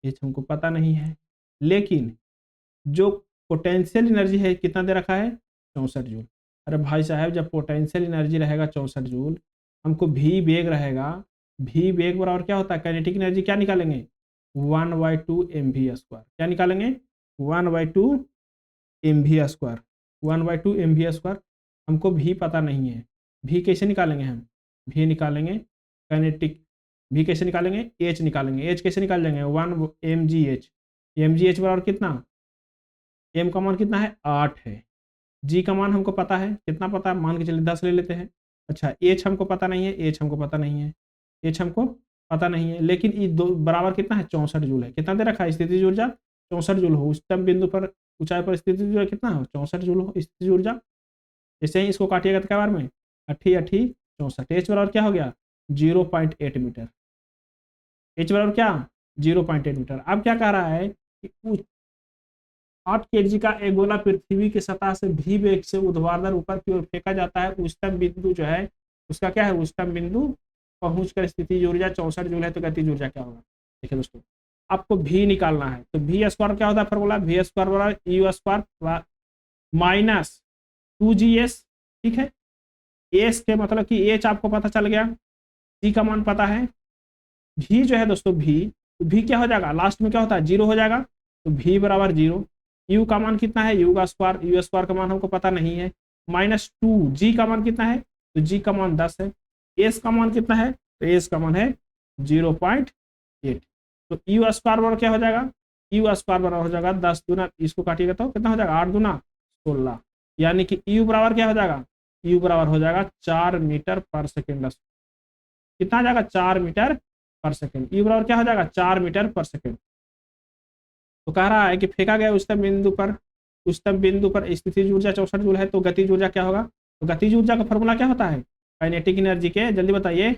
एज हमको पता नहीं है, लेकिन जो पोटेंशियल एनर्जी है कितना दे रखा है, 64 जूल। अरे भाई साहब, जब पोटेंशियल एनर्जी रहेगा 64 जूल, हमको भी वेग रहेगा, भी वेग बराबर क्या होता है, काइनेटिक एनर्जी क्या निकालेंगे, 1/2 mv²। क्या निकालेंगे, 1/2 mv²। 1/2 mv²। हमको भी पता नहीं है, भी कैसे निकालेंगे हम, भी निकालेंगे काइनेटिक, भी कैसे निकालेंगे, एच निकालेंगे। एच कैसे निकाल लेंगे, 1 mgh। mgh बराबर कितना, एम का मान कितना है, 8 है। जी का मान हमको पता है, कितना पता है, मान के चलिए 10 ले लेते हैं। अच्छा एच हमको पता नहीं है, एच हमको पता नहीं है, एच हमको पता नहीं है, लेकिन ये दो बराबर कितना है, 64 जूल है। कितना दे रखा है, स्थितिज ऊर्जा 64 जूल हो। उच्चतम बिंदु पर ऊंचाई पर स्थितिज ऊर्जा कितना हो, 64 जूल हो स्थितिज ऊर्जा। जैसे ही इसको काटिएगा तो क्या बार में, 8 8 64। एच बराबर क्या हो गया, 0.8 मीटर। एच बराबर क्या, 0.8 मीटर। अब क्या कह रहा है कि 8 केजी का एक गोला पृथ्वी की सतह से भी वेग से ऊर्ध्वाधर ऊपर की ओर फेंका जाता है। उच्चतम बिंदु जो है उसका क्या है, उच्चतम बिंदु पहुंचकर स्थितिज ऊर्जा 64 जूल है, तो गतिज ऊर्जा क्या होगा। देखिए दोस्तों, आपको भी निकालना है, तो भी स्क्वायर क्या होता है फॉर्मूला, भी स्क्वायर बराबर यू स्क्वायर माइनस 2gS। ठीक है, एस के मतलब कि एच आपको पता चल गया, सी का मान पता है, भी जो है दोस्तों भी क्या हो जाएगा, लास्ट में क्या होता है, 0 हो जाएगा, तो भी बराबर 0। यू का मान कितना है, यू का स्क्वायर, यू स्क्वायर का मान हमको पता नहीं है, -2। जी का मान कितना है, तो जी का मान 10 है। एस का मान कितना है, तो एस का मान है 0.8। तो यू स्क्वायर बराबर क्या हो जाएगा, यू स्क्वायर बराबर हो जाएगा 10 दूना, इसको काटिएगा तो कितना हो जाएगा, 8 दूना 16, यानी कि यू बराबर क्या हो जाएगा, यू बराबर हो जाएगा 4 मीटर पर सेकेंड। कितना आ जाएगा, 4 मीटर पर सेकेंड। यू बराबर क्या हो जाएगा, 4 मीटर पर सेकेंड। तो कह रहा है कि फेंका गया उच्चतम बिंदु पर स्थितिज ऊर्जा 64 जूल है, तो गतिज ऊर्जा क्या होगा। तो गतिज ऊर्जा का फॉर्मूला क्या होता है, काइनेटिक एनर्जी के, जल्दी बताइए,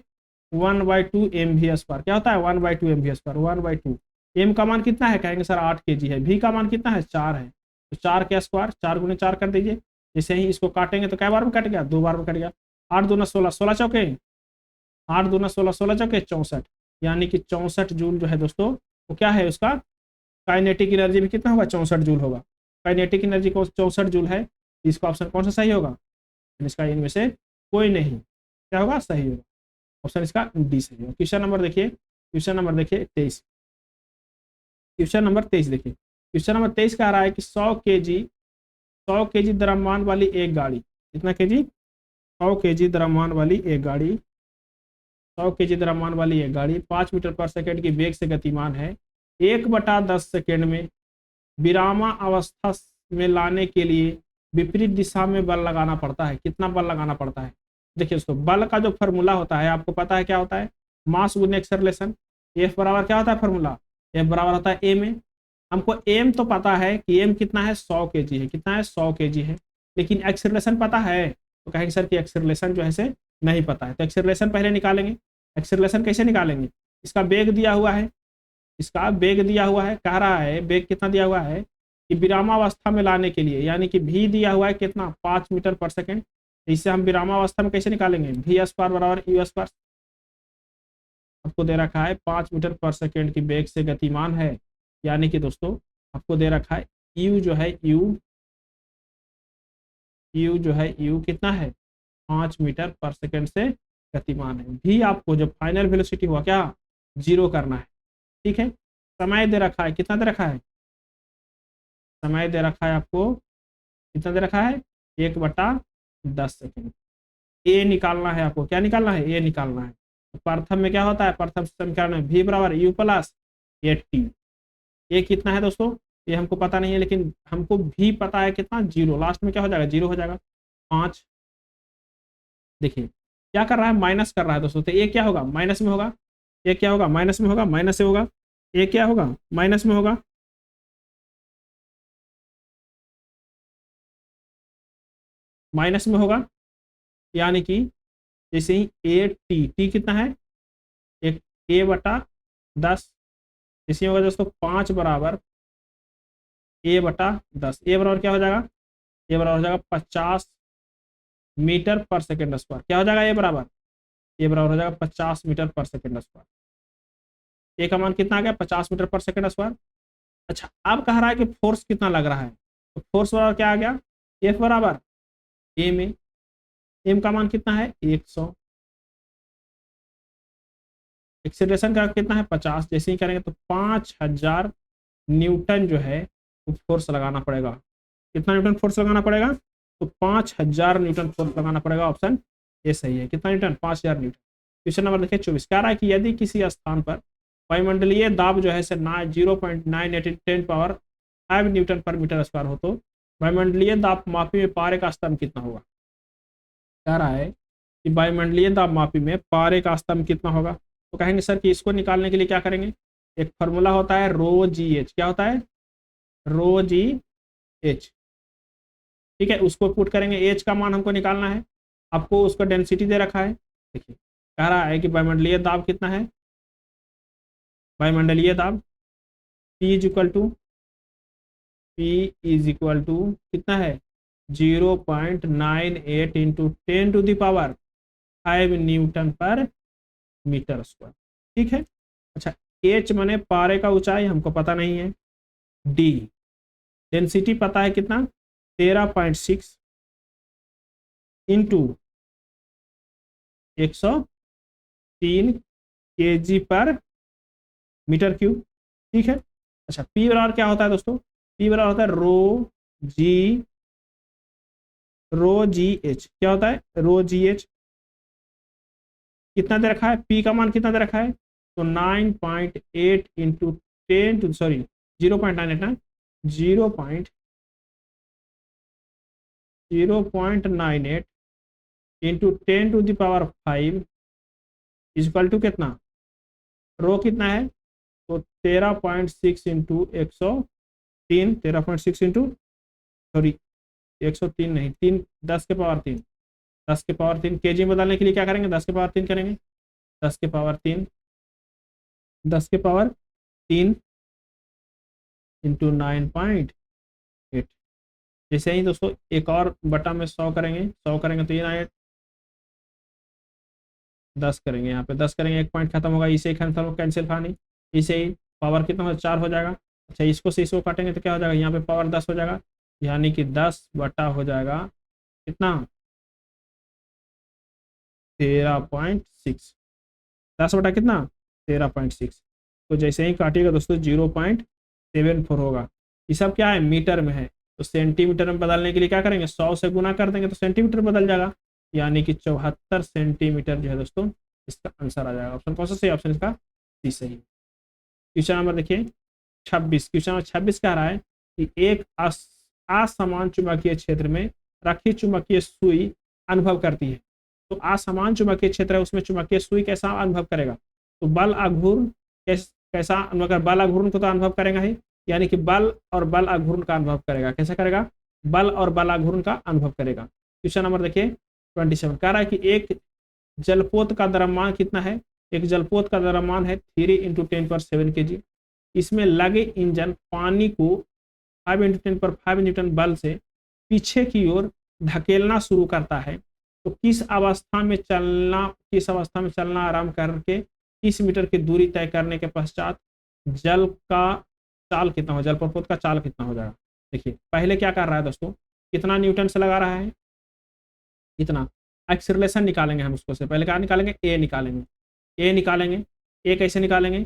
1/2 mv²। क्या होता है, 1/2 mv²। 1/2 एम का मान कितना है, कहेंगे सर 8 केजी है। भी का मान कितना है, 4 है, तो 4 के स्क्वायर, 4 गुने 4 कर दीजिए। जैसे ही इसको काटेंगे तो क्या बार में कट गया, 2 बार में कट गया, 8 दूना 16, 16 चौके 8 दूना 16, 16 चौके 64, यानी कि 64 जूल जो है दोस्तों वो क्या है, उसका काइनेटिक एनर्जी भी कितना होगा, 64 जूल होगा। काइनेटिक एनर्जी को 64 जूल है, इसका ऑप्शन कौन सा सही होगा, इसका इनमें से कोई नहीं क्या होगा, सही होगा, ऑप्शन इसका डी सही होगा। क्वेश्चन नंबर देखिए, क्वेश्चन नंबर देखिए 23, क्वेश्चन नंबर 23 देखिए, क्वेश्चन नंबर 23 कह रहा है कि 100 केजी द्रव्यमान वाली एक गाड़ी, कितना केजी, 100 केजी द्रव्यमान वाली एक गाड़ी, 100 केजी द्रव्यमान वाली एक गाड़ी 5 मीटर पर सेकंड की वेग से गतिमान है, 1/10 सेकंड में विरामा अवस्था में लाने के लिए विपरीत दिशा में बल लगाना पड़ता है, कितना बल लगाना पड़ता है। देखिए दोस्तों, बल का जो फॉर्मूला होता है आपको पता है क्या होता है, मास गुने एक्सेलरेशन। एफ बराबर क्या होता है फॉर्मूला, एफ बराबर होता है एम ए। हमको एम तो पता है कि एम कितना है, 100 केजी है, कितना है 100 केजी है, लेकिन एक्सेलरेशन पता है, तो कहेंगे सर कि एक्सेलरेशन जो है से नहीं पता है, तो एक्सेलरेशन पहले निकालेंगे। एक्सेलरेशन कैसे निकालेंगे, इसका वेग दिया हुआ है, इसका वेग दिया हुआ है, कह रहा है वेग कितना दिया हुआ है कि विरामावस्था में लाने के लिए, यानी कि भी दिया हुआ है कितना 5 मीटर पर सेकंड, इससे हम विरामावस्था में कैसे निकालेंगे, वी स्क्वायर बराबर यू स्क्वायर, आपको दे रखा है 5 मीटर पर सेकंड की वेग से गतिमान है, यानी कि दोस्तों आपको दे रखा है यू जो है यू जो है यू कितना है 5 मीटर पर सेकंड से गतिमान है। भी आपको जो फाइनल वेलोसिटी हुआ क्या, 0 करना है, ठीक है। समय दे रखा है, कितना दे रखा है, समय दे रखा है आपको, कितना दे रखा है 1/10 सेकंड। ए निकालना है आपको, क्या निकालना है, ए निकालना है। तो प्रथम में क्या होता है, प्रथम समीकरण में भी बराबर यू प्लस ए टी। ए कितना है दोस्तों, ये हमको पता नहीं है, लेकिन हमको भी पता है कितना, 0, लास्ट में क्या हो जाएगा 0 हो जाएगा 5। देखिए क्या कर रहा है, माइनस कर रहा है दोस्तों, तो ये क्या होगा, माइनस में होगा, ये क्या होगा, माइनस में होगा, माइनस से होगा, ये क्या होगा, माइनस में होगा, माइनस में होगा, यानी कि जैसे ही ए टी, टी कितना है, एक A/10, इसी होगा दोस्तों 5 बराबर A/10, ए बराबर क्या हो जाएगा, ए बराबर हो जाएगा 50 मीटर पर सेकेंड स्क्वायर, क्या हो जाएगा ए बराबर, ए बराबर हो जाएगा 50 मीटर पर सेकेंड स्क्वायर। ए का मान कितना आ गया, 50 मीटर पर सेकेंड स्क्वायर। अच्छा अब कह रहा है कि फोर्स कितना लग रहा है, तो फोर्स बराबर क्या आ गया, एफ बराबर ए में, एम का मान कितना है 100, एक्सीलरेशन का कितना है 50, जैसे ही करेंगे तो 5000 न्यूटन जो है वो फोर्स लगाना पड़ेगा। कितना न्यूटन फोर्स लगाना पड़ेगा, तो 5000 न्यूटन फोर्स लगाना पड़ेगा, ऑप्शन ये सही है। कितना न्यूटन, 5000 न्यूटन। क्वेश्चन नंबर देखिए 24, कह रहा है कि यदि किसी स्थान पर वायुमंडलीय दाब जो है 0.9810 न्यूटन पर मीटर स्क्वायर हो, तो वायुमंडलीय दाब मापी में पारे का स्तंभ कितना होगा। कह रहा है कि वायुमंडलीय दाब मापी में पारे का स्तंभ कितना होगा, तो कहेंगे सर कि इसको निकालने के लिए क्या करेंगे, एक फॉर्मूला होता है रो जी एच, क्या होता है, रो जी एच, ठीक है, उसको पुट करेंगे, एच का मान हमको निकालना है, आपको उसका डेंसिटी दे रखा है। देखिए कह रहा है कि वायुमंडलीय दाब कितना है, वायुमंडलीय दाब P इज इक्वल टू कितना है 0.98 इंटू 10⁵ न्यूटन पर मीटर स्क्वायर, ठीक है। अच्छा एच माने पारे का ऊंचाई हमको पता नहीं है, डी डेंसिटी पता है कितना 13.6 इंटू 103 kg पर मीटर क्यूब, ठीक है। अच्छा पी बराबर क्या होता है दोस्तों, पी बराबर होता है रो जी एच, क्या होता है रो जी एच, कितना दे रखा है, पी का मान कितना दे रखा है, तो 9.8 इंटू 10 टू सॉरी 0.98 ना 0.98 इंटू 10⁵ इजकल टू कितना, रो कितना है, तो 13.6 इंटू 103, 13.6 इंटू सॉरी 103 नहीं 3 10⁻3, 10⁻3 केजी में बदलने के लिए क्या करेंगे, 10⁻3 करेंगे, 10⁻3 10⁻3 इंटू 9.8। जैसे ही दोस्तों एक और बटा में 100 करेंगे, 100 करेंगे तो ये 10 करेंगे, यहाँ पे 10 करेंगे, एक पॉइंट खत्म होगा, इसे कैंसिल खानी, इसे ही पावर कितना हो 4 हो जाएगा। अच्छा इसको से इसको काटेंगे तो क्या हो जाएगा, यहाँ पे पावर 10 हो जाएगा, यानी कि 10 बटा हो जाएगा कितना 13.6, 10 बटा कितना 13.6। तो जैसे ही काटिएगा दोस्तों 0.74 होगा। ये सब क्या है मीटर में है, तो सेंटीमीटर में बदलने के लिए क्या करेंगे 100 से गुना कर देंगे तो सेंटीमीटर बदल जाएगा, यानी कि 74 सेंटीमीटर जो है दोस्तों इसका आंसर आ जाएगा। ऑप्शन कौन सा सही, ऑप्शन इसका सी सही। क्वेश्चन नंबर देखिए 26, क्वेश्चन नंबर 26 कह रहा है कि एक असमान चुंबकीय क्षेत्र में रखी चुंबकीय सुई अनुभव करती है। तो असमान चुंबकीय क्षेत्र है उसमें चुंबकीय सुई कैसा अनुभव करेगा, तो बल आघूर्ण कैसा अनुभव, बल आघूर्ण को तो अनुभव करेगा ही, यानी कि बल और बल आघूर्ण का अनुभव करेगा। कैसा करेगा, बल और बल आघूर्ण का अनुभव करेगा। क्वेश्चन नंबर देखिए 27 कह रहा है कि एक जलपोत का द्रव्यमान कितना है, एक जलपोत का द्रव्यमान है 3 × 10⁷ kg। इसमें लगे इंजन पानी को 5 × 10⁵ न्यूटन बल से पीछे की ओर धकेलना शुरू करता है, तो किस अवस्था में चलना आरंभ करके 30 मीटर की दूरी तय करने के पश्चात जल का चाल कितना हो, जलप्रपोत का चाल कितना हो जाएगा। देखिए पहले क्या कर रहा है दोस्तों, कितना न्यूटन से लगा रहा है, इतना एक्सीलरेशन निकालेंगे हम उसको, से पहले क्या निकालेंगे ए निकालेंगे, ए निकालेंगे, ए कैसे निकालेंगे,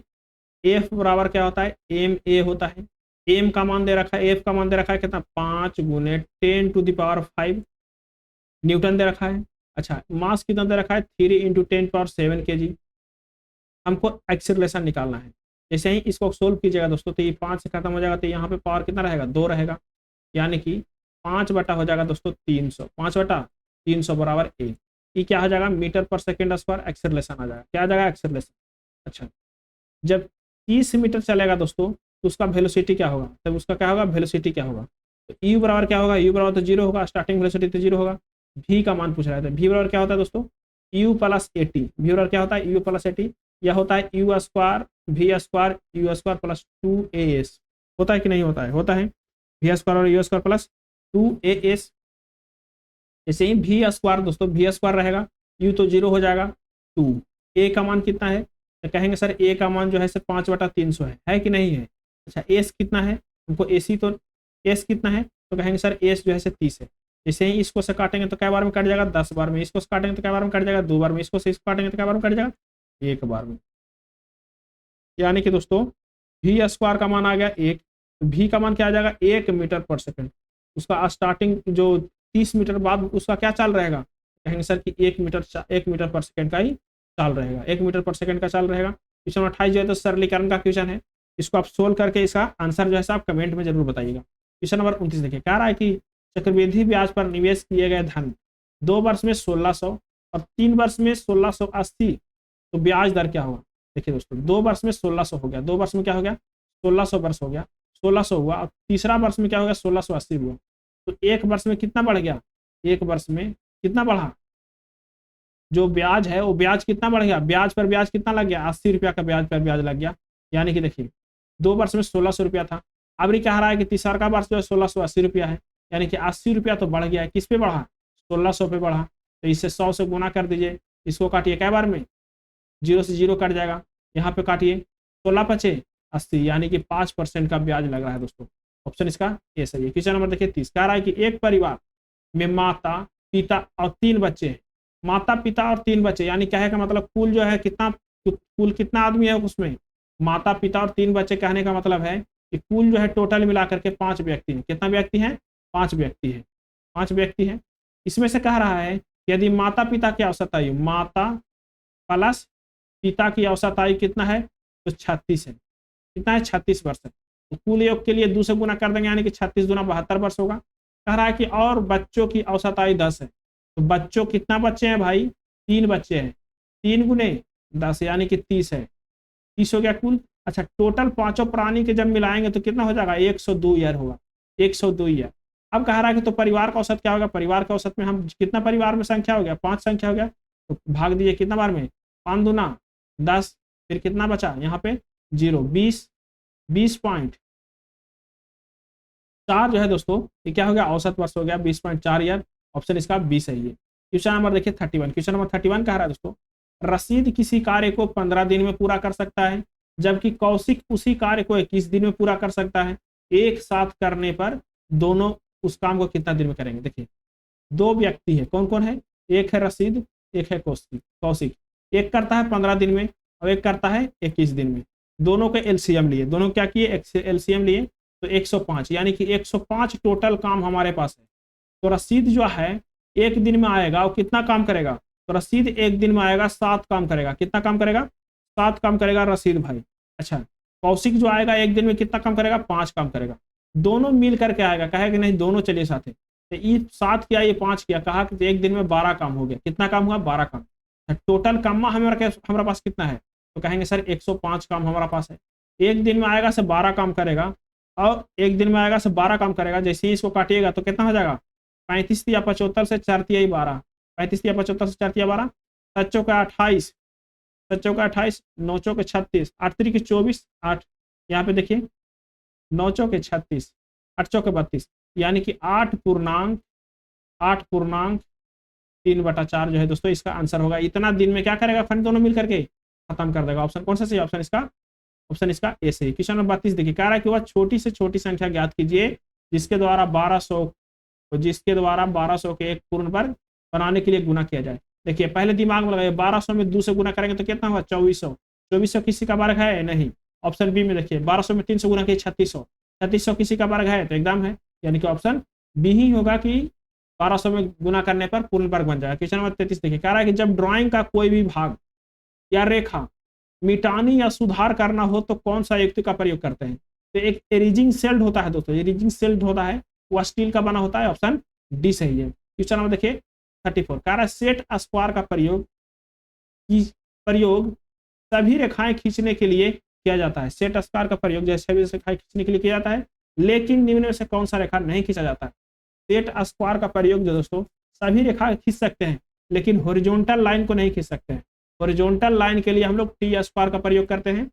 एफ बराबर क्या होता है एम ए होता है, एम का मान दे रखा है, एफ का मान दे रखा है कितना 5 × 10⁵ न्यूटन दे रखा है। अच्छा मास कितना दे रखा है 3 × 10⁷ kg। हमको एक्सीलरेशन निकालना है, जैसे ही इसको सोल्व कीजिएगा दोस्तों तो ये 5 से खत्म हो जाएगा, तो यहाँ पे पावर कितना रहेगा 2 रहेगा, यानी कि 5 बटा हो जाएगा दोस्तों 300, 5 बटा 300 बराबर ए। ये क्या हो जाएगा मीटर पर सेकेंड स्क्वायर एक्सीलरेशन आ जाएगा, क्या आ जाएगा एक्सीलरेशन। अच्छा जब 30 मीटर चलेगा दोस्तों तो उसका वेलोसिटी क्या होगा, तब उसका क्या होगा वेलोसिटी क्या होगा, तो यू बराबर क्या होगा, यू बराबर तो 0 होगा, स्टार्टिंग वेलोसिटी तो 0 होगा। भी का मान पूछ रहा है, भी बराबर क्या होता है दोस्तों यू प्लस 80, भी बराबर क्या होता है यू प्लस 80, यह होता है u square v square u square plus 2as, होता है कि नहीं होता है, होता है वी स्क्वायर और यू स्क्वायर प्लस 2as। जैसे ही वी स्क्वायर दोस्तों वी स्क्वायर रहेगा, यू तो 0 हो जाएगा, 2 ए का मान कितना है, तो कहेंगे सर ए का मान जो है 5 बटा 300 है कि नहीं है। अच्छा एस कितना है, हमको एसी तो एस कितना है, तो कहेंगे सर एस जो है 30 है। जैसे ही इसको से काटेंगे तो क्या बार में कट जाएगा 10 बार में, इसको से काटेंगे तो क्या बार में कट जाएगा 2 बार में, इसको से इसको काटेंगे तो क्या बार में कट जाएगा 1 बार में। यानी कि दोस्तों वी स्क्वायर का मान आ गया 1, वी का मान क्या आ जाएगा 1 मीटर पर सेकंड। उसका स्टार्टिंग जो 30 मीटर बाद उसका क्या चाल रहेगा, कहेंगे सर कि 1 मीटर पर सेकंड का ही चाल रहेगा, 1 मीटर पर सेकंड का चाल रहेगा। क्वेश्चन 28 जो है तो सरलीकरण का क्वेश्चन है, इसको आप सोल्व करके इसका आंसर जो है आप कमेंट में जरूर बताइएगा। क्वेश्चन नंबर 29 देखिए कह रहा है कि चक्रवृद्धि ब्याज पर निवेश किए गए धन 2 वर्ष में 1600 और 3 वर्ष में 1680, तो ब्याज दर क्या होगा। देखिए दोस्तों 2 वर्ष में 1600 हो गया, 2 वर्ष में क्या हो गया 1600 वर्ष हो गया, 1600 हुआ, और तीसरा वर्ष में क्या हो गया 1680 हुआ, तो एक वर्ष में कितना बढ़ गया, एक वर्ष में कितना बढ़ा, जो ब्याज है वो ब्याज कितना बढ़ गया, ब्याज पर ब्याज कितना लग गया 80 रुपया का ब्याज पर ब्याज लग गया। यानी कि देखिए 2 वर्ष में 1600 रुपया था, अब ये कह रहा है कि तीसरा का वर्ष जो है 1680 रुपया है, यानी कि 80 रुपया तो बढ़ गया है, किस पे बढ़ा 1600 पे बढ़ा। तो इसे 100 से गुना कर दीजिए, इसको काटिए क्या बार में 0 से 0 कट जाएगा, यहाँ पे काटिए 16 × 80, यानी कि 5% का ब्याज लग रहा है दोस्तों। ऑप्शन इसका ये सही है। क्वेश्चन नंबर देखिए 30 कह रहा है कि एक परिवार में माता पिता और 3 बच्चे हैं, माता पिता और 3 बच्चे, यानी कहे का मतलब कुल जो है कितना, कुल कितना आदमी है उसमें, माता पिता और 3 बच्चे कहने का मतलब है कि कुल जो है टोटल मिलाकर के 5 व्यक्ति हैं। कितना व्यक्ति हैं 5 व्यक्ति हैं, 5 व्यक्ति हैं। इसमें से कह रहा है यदि माता पिता की औसत आयु, माता प्लस पिता की औसत आयु कितना है, तो 36 है, कितना है 36 वर्ष है, तो कुल योग के लिए 2 से गुना कर देंगे, यानी कि 36 दूना 72 वर्ष होगा। कह रहा है कि और बच्चों की औसत आयु 10 है, तो बच्चों कितना बच्चे हैं भाई 3 बच्चे हैं, 3 × 10 यानी कि 30 है, 30 हो गया कुल। अच्छा टोटल पांचों प्राणी के जब मिलाएंगे तो कितना हो जाएगा 102 ईयर होगा, 102 ईयर। अब कह रहा है कि तो परिवार का औसत क्या होगा, परिवार का औसत में हम कितना परिवार में संख्या हो गया 5 संख्या हो गया, तो भाग दीजिए कितना बार में 5 दूना 10, फिर कितना बचा यहाँ पे 0, 20.4 जो है दोस्तों ये क्या हो गया औसत वर्ष हो गया 20.4 ईयर। ऑप्शन इसका 20 सही है। क्वेश्चन नंबर देखिए 31, क्वेश्चन नंबर 31 कह रहा है दोस्तों रसीद किसी कार्य को 15 दिन में पूरा कर सकता है, जबकि कौशिक उसी कार्य को 21 दिन में पूरा कर सकता है। एक साथ करने पर दोनों उस काम को कितना दिन में करेंगे? देखिए, दो व्यक्ति है, कौन कौन है? एक है रसीद, एक है कौशिक। एक करता है 15 दिन में और एक करता है 21 दिन में। दोनों के एलसीएम लिए, दोनों क्या किए? एलसीएम लिए, तो 105, यानी कि 105 टोटल काम हमारे पास है। तो रसीद जो है एक दिन में आएगा और कितना काम करेगा? तो रसीद एक दिन में आएगा 7 काम करेगा। कितना काम करेगा? 7 काम करेगा रसीद भाई। अच्छा, कौशिक जो आएगा एक दिन में कितना काम करेगा? 5 काम करेगा। दोनों मिल करके आएगा, कहे कि नहीं दोनों चलिए साथ है, तो ये 7 किया, ये 5 किया, कहा कि एक दिन में 12 काम हो गया। कितना काम हुआ? 12 काम। टोटल काम हमारे पास कितना है? तो कहेंगे सर 105 काम हमारा पास है। एक दिन में आएगा से 12 काम करेगा और एक दिन में आएगा से 12 काम करेगा। जैसे ही इसको काटिएगा तो कितना हो जाएगा? 35 या 75 से 4 तिया 12, 35 या 75 से 4 तिया 12, 7 चौका 28, 7 चौका 28, 9 चौके 36, 8 तिरी के 24, 8, यहाँ पे देखिए 9 चौके 36, 8 चौके 32, यानी कि 8.3/4 जो है दोस्तों इसका आंसर होगा। इतना दिन में क्या करेगा फंड दोनों मिल करके खत्म कर देगा। ऑप्शन कौन सा सही? ऑप्शन इसका ए सही। क्वेश्चन नंबर 32 देखिए, कह रहा है कि वह छोटी से छोटी संख्या ज्ञात कीजिए जिसके द्वारा 1200 के एक पूर्ण वर्ग बनाने के लिए गुना किया जाए। देखिए पहले दिमाग में लगाइए, 1200 में 2 से गुना करेंगे तो कितना हुआ? 2400। 2400 किसी का वर्ग है? नहीं। ऑप्शन बी में देखिए 1200 में 3 से गुना किए 3600, 3600 किसी का वर्ग है? तो एकदम है, यानी कि ऑप्शन बी ही होगा कि 1200 में गुना करने पर पूर्ण वर्ग बन जाएगा। क्वेश्चन नंबर 33 देखिए, कह रहा है कि जब ड्राइंग का कोई भी भाग या रेखा मिटानी या सुधार करना हो तो कौन सा युक्ति का प्रयोग करते हैं? तो एक एरिजिंग सेल्ड होता है दोस्तों, एरिजिंग सेल्ड होता है, वह स्टील का बना होता है। ऑप्शन डी सही है। क्वेश्चन नंबर देखिए 34, कह रहा है सेट स्क्वायर का प्रयोग सभी रेखाएं खींचने के लिए किया जाता है। सेट स्क्वायर का प्रयोग जैसे सभी रेखाएं खींचने के लिए किया जाता है, लेकिन निम्न में से कौन सा रेखा नहीं खींचा जाता है? सेट स्क्वायर का प्रयोग जो दोस्तों सभी रेखा खींच सकते हैं, लेकिन हॉरिजॉन्टल लाइन को नहीं खींच सकते हैं। हॉरिजॉन्टल लाइन के लिए हम लोग टी स्क्वायर का प्रयोग करते हैं,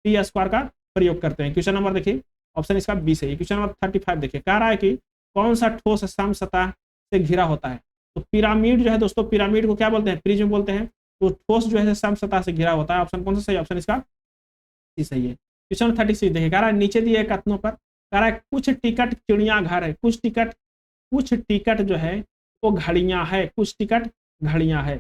टी स्क्वायर का प्रयोग करते हैं। क्वेश्चन नंबर देखिए, ऑप्शन इसका बी सही। क्वेश्चन नंबर 35 देखिए, कह रहा है कि कौन सा ठोस सम सतह से घिरा होता है? तो पिरामिड जो है दोस्तों, पिरामिड को क्या बोलते हैं? प्रिज्म बोलते हैं। तो ठोस जो है सम सतह से घिरा होता है। ऑप्शन कौन सा सही? ऑप्शन इसका सी सही है। क्वेश्चन 36 देखिए, कह रहा है नीचे दिए कथनों पर कह रहा है कुछ टिकट चिड़ियाघर है, कुछ टिकट जो है वो घड़ियां है, कुछ टिकट घड़ियां है,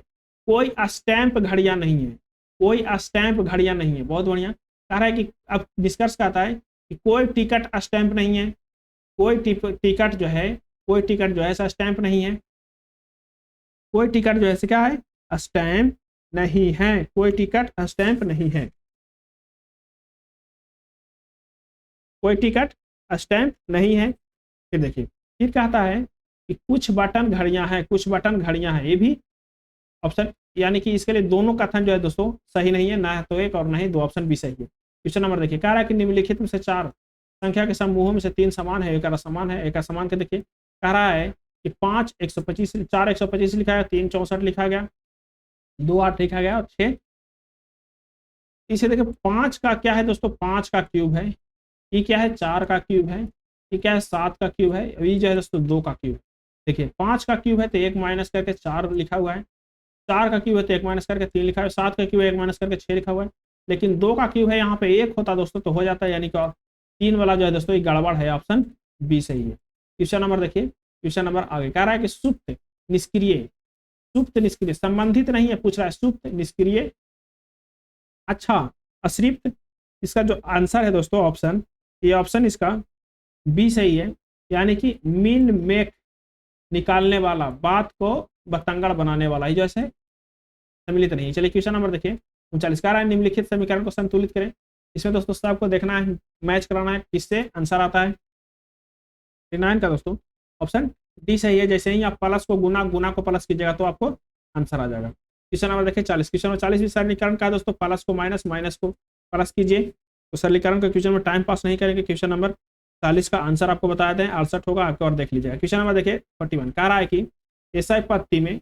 कोई स्टैंप घड़ियां नहीं है, कोई स्टैंप घड़ियां नहीं है। बहुत बढ़िया। कह रहा है कि अब निष्कर्ष कहता है कि कोई टिकट स्टैंप नहीं है, कोई टिकट जो है ऐसा स्टैंप नहीं है, कोई टिकट जो है क्या है? स्टैंप नहीं है, कोई टिकट स्टैंप नहीं है, कोई टिकट स्टैंप नहीं है। फिर देखिए, फिर कहता है कि कुछ बटन घड़ियां हैं, कुछ बटन घड़ियां हैं, ये भी ऑप्शन, यानी कि इसके लिए दोनों कथन जो है दोस्तों सही नहीं है, ना तो एक और ना ही दो। ऑप्शन बी सही है। क्वेश्चन नंबर देखिए, कह रहा है कि निम्नलिखित में से 4 संख्या के समूहों में से 3 समान है, एक असमान है, एक असमान के देखिए कह रहा है कि 5 125, 4 125 लिखा है, 3 64 लिखा गया, 2 8 लिखा गया और 6। इसे देखिए 5 का क्या है दोस्तों? 5 का क्यूब है। ये क्या है? 4 का क्यूब है। ये क्या है? 7 का क्यूब है। ये जो है दोस्तों 2 का क्यूब। देखिए 5 का क्यूब है तो 1 माइनस करके 4 लिखा हुआ है, 4 का क्यूब है तो 1 माइनस करके 3 लिखा है, 7 का क्यूब है 1 माइनस करके 6 लिखा हुआ है। लेकिन 2 का क्यूब है, यहाँ पे 1 होता दोस्तों तो हो जाता है, यानी कि 3 वाला जो है दोस्तों ये गड़बड़ है। ऑप्शन बी सही है। क्वेश्चन नंबर देखिए, क्वेश्चन नंबर आगे कह रहा है कि सुप्त निष्क्रिय संबंधित नहीं है, पूछ रहा है सुप्त निष्क्रिय अच्छा अश्रिप्त। इसका जो आंसर है दोस्तों ऑप्शन, ये ऑप्शन इसका बी सही है, यानी कि मीन मेक निकालने वाला, बात को बतंगड़ बनाने वाला ही जैसे सम्मिलित नहीं। चलिए क्वेश्चन नंबर देखिए 39, कह रहा है निम्नलिखित समीकरण को संतुलित करें। इसमें दोस्तों सबको देखना है, मैच कराना है, किससे आंसर आता है। 39 का दोस्तों ऑप्शन डी सही है। जैसे ही आप प्लस को गुना को प्लस कीजिएगा तो आपको आंसर आ जाएगा। क्वेश्चन नंबर देखिए 40, क्वेश्चन नंबर 40 भी सरलीकरण का है दोस्तों, प्लस को माइनस को प्लस कीजिए। तो सरलीकरण के क्वेश्चन में टाइम पास नहीं करेंगे। क्वेश्चन नंबर 40 का आंसर आपको बता दें, 68 होगा, आपको और देख लीजिएगा। क्वेश्चन नंबर देखिए 41, कह रहा है कि एसआई पत्ती में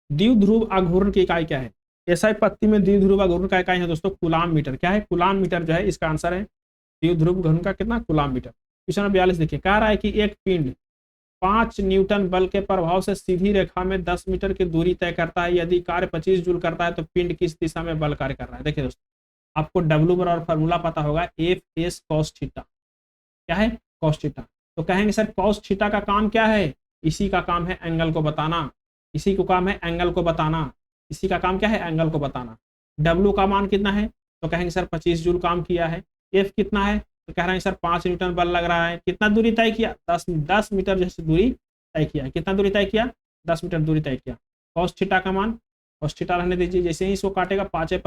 द्विध्रुव आघूर्ण की इकाई क्या है? एसआई पत्ती में द्विध्रुव आघूर्ण का इकाई है दोस्तों कूलाम मीटर। क्या है? कूलाम मीटर जो है इसका आंसर है। द्विध्रुव आघूर्ण का कितना? Coulomb metre. क्वेश्चन नंबर 42 देखिए, कह रहा है कि एक पिंड 5 न्यूटन बल के प्रभाव से सीधी रेखा में 10 मीटर की दूरी तय करता है। यदि कार्य 25 जूल करता है तो पिंड किस दिशा में बल कार्य कर रहा है। देखिए दोस्तों, आपको डब्ल्यू बराबर फॉर्मूला पता होगा, एफ एस कॉस थीटा। क्या है? Cos theta. तो कहेंगे सर कॉस थीटा का काम क्या है? इसी का काम है एंगल को बताना। इसी को काम है एंगल को बताना। इसी का काम क्या है? एंगल को बताना। डब्ल्यू का मान कितना है? तो कहेंगे सर 25 जूल काम किया है। एफ कितना है? तो कह रहे हैं सर 5 न्यूटन बल लग रहा है। कितना दूरी तय किया? 10 मीटर जैसे दूरी तय किया। कितना दूरी तय किया? 10 मीटर दूरी तय किया। कॉस थीटा का मान, कॉस थीटा रहने दीजिए। जैसे ही इसको काटेगा 25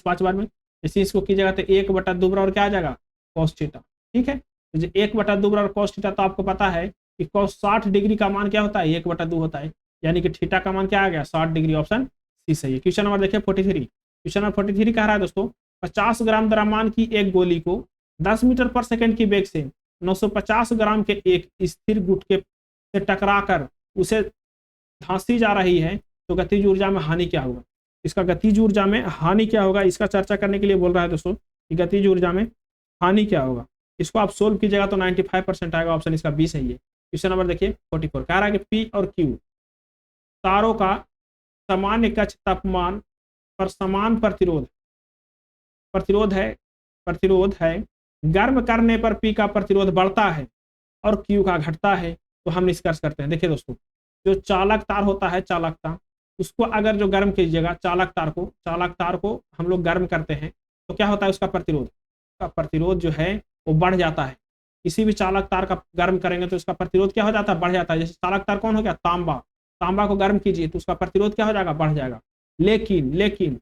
5 बार में, जैसे इसको कीजिएगा तो 1/2 बराबर क्या आ जाएगा? Cos theta. ठीक है, तो 1/2 बराबर कॉस थीटा, तो आपको पता है कि कॉस 60 डिग्री का मान क्या होता है? 1/2 होता है। यानी कि थीटा का मान क्या आ गया? 60 डिग्री। ऑप्शन सी सही है। क्वेश्चन नंबर देखिए 43। क्वेश्चन नंबर 43 कह रहा है दोस्तों, 50 ग्राम द्रव्यमान की एक गोली को 10 मीटर पर सेकंड की वेग से 950 ग्राम के एक स्थिर गुटके से टकराकर उसे धांसी जा रही है, तो गतिज ऊर्जा में हानि क्या होगा? इसका गतिज ऊर्जा में हानि क्या होगा, इसका चर्चा करने के लिए बोल रहा है दोस्तों कि गतिज ऊर्जा में हानि क्या होगा। इसको आप सोल्व कीजिएगा तो 95% आएगा। ऑप्शन इसका 20 सही है। क्वेश्चन नंबर देखिए 44 कह रहा है कि पी और क्यू तारों का सामान्य कक्ष तापमान पर समान प्रतिरोध है। गर्म करने पर पी का प्रतिरोध बढ़ता है और क्यू का घटता है। तो हम निष्कर्ष करते हैं। देखिए दोस्तों, जो चालक तार होता है, चालक तार, उसको अगर जो गर्म कीजिएगा, चालक तार को हम लोग गर्म करते हैं तो क्या होता है? उसका प्रतिरोध जो है वो बढ़ जाता है। किसी भी चालक तार का गर्म करेंगे तो उसका प्रतिरोध क्या हो जाता है? बढ़ जाता है। जैसे चालक तार कौन हो गया? तांबा को गर्म कीजिए तो उसका प्रतिरोध क्या हो जाएगा? बढ़ जाएगा। लेकिन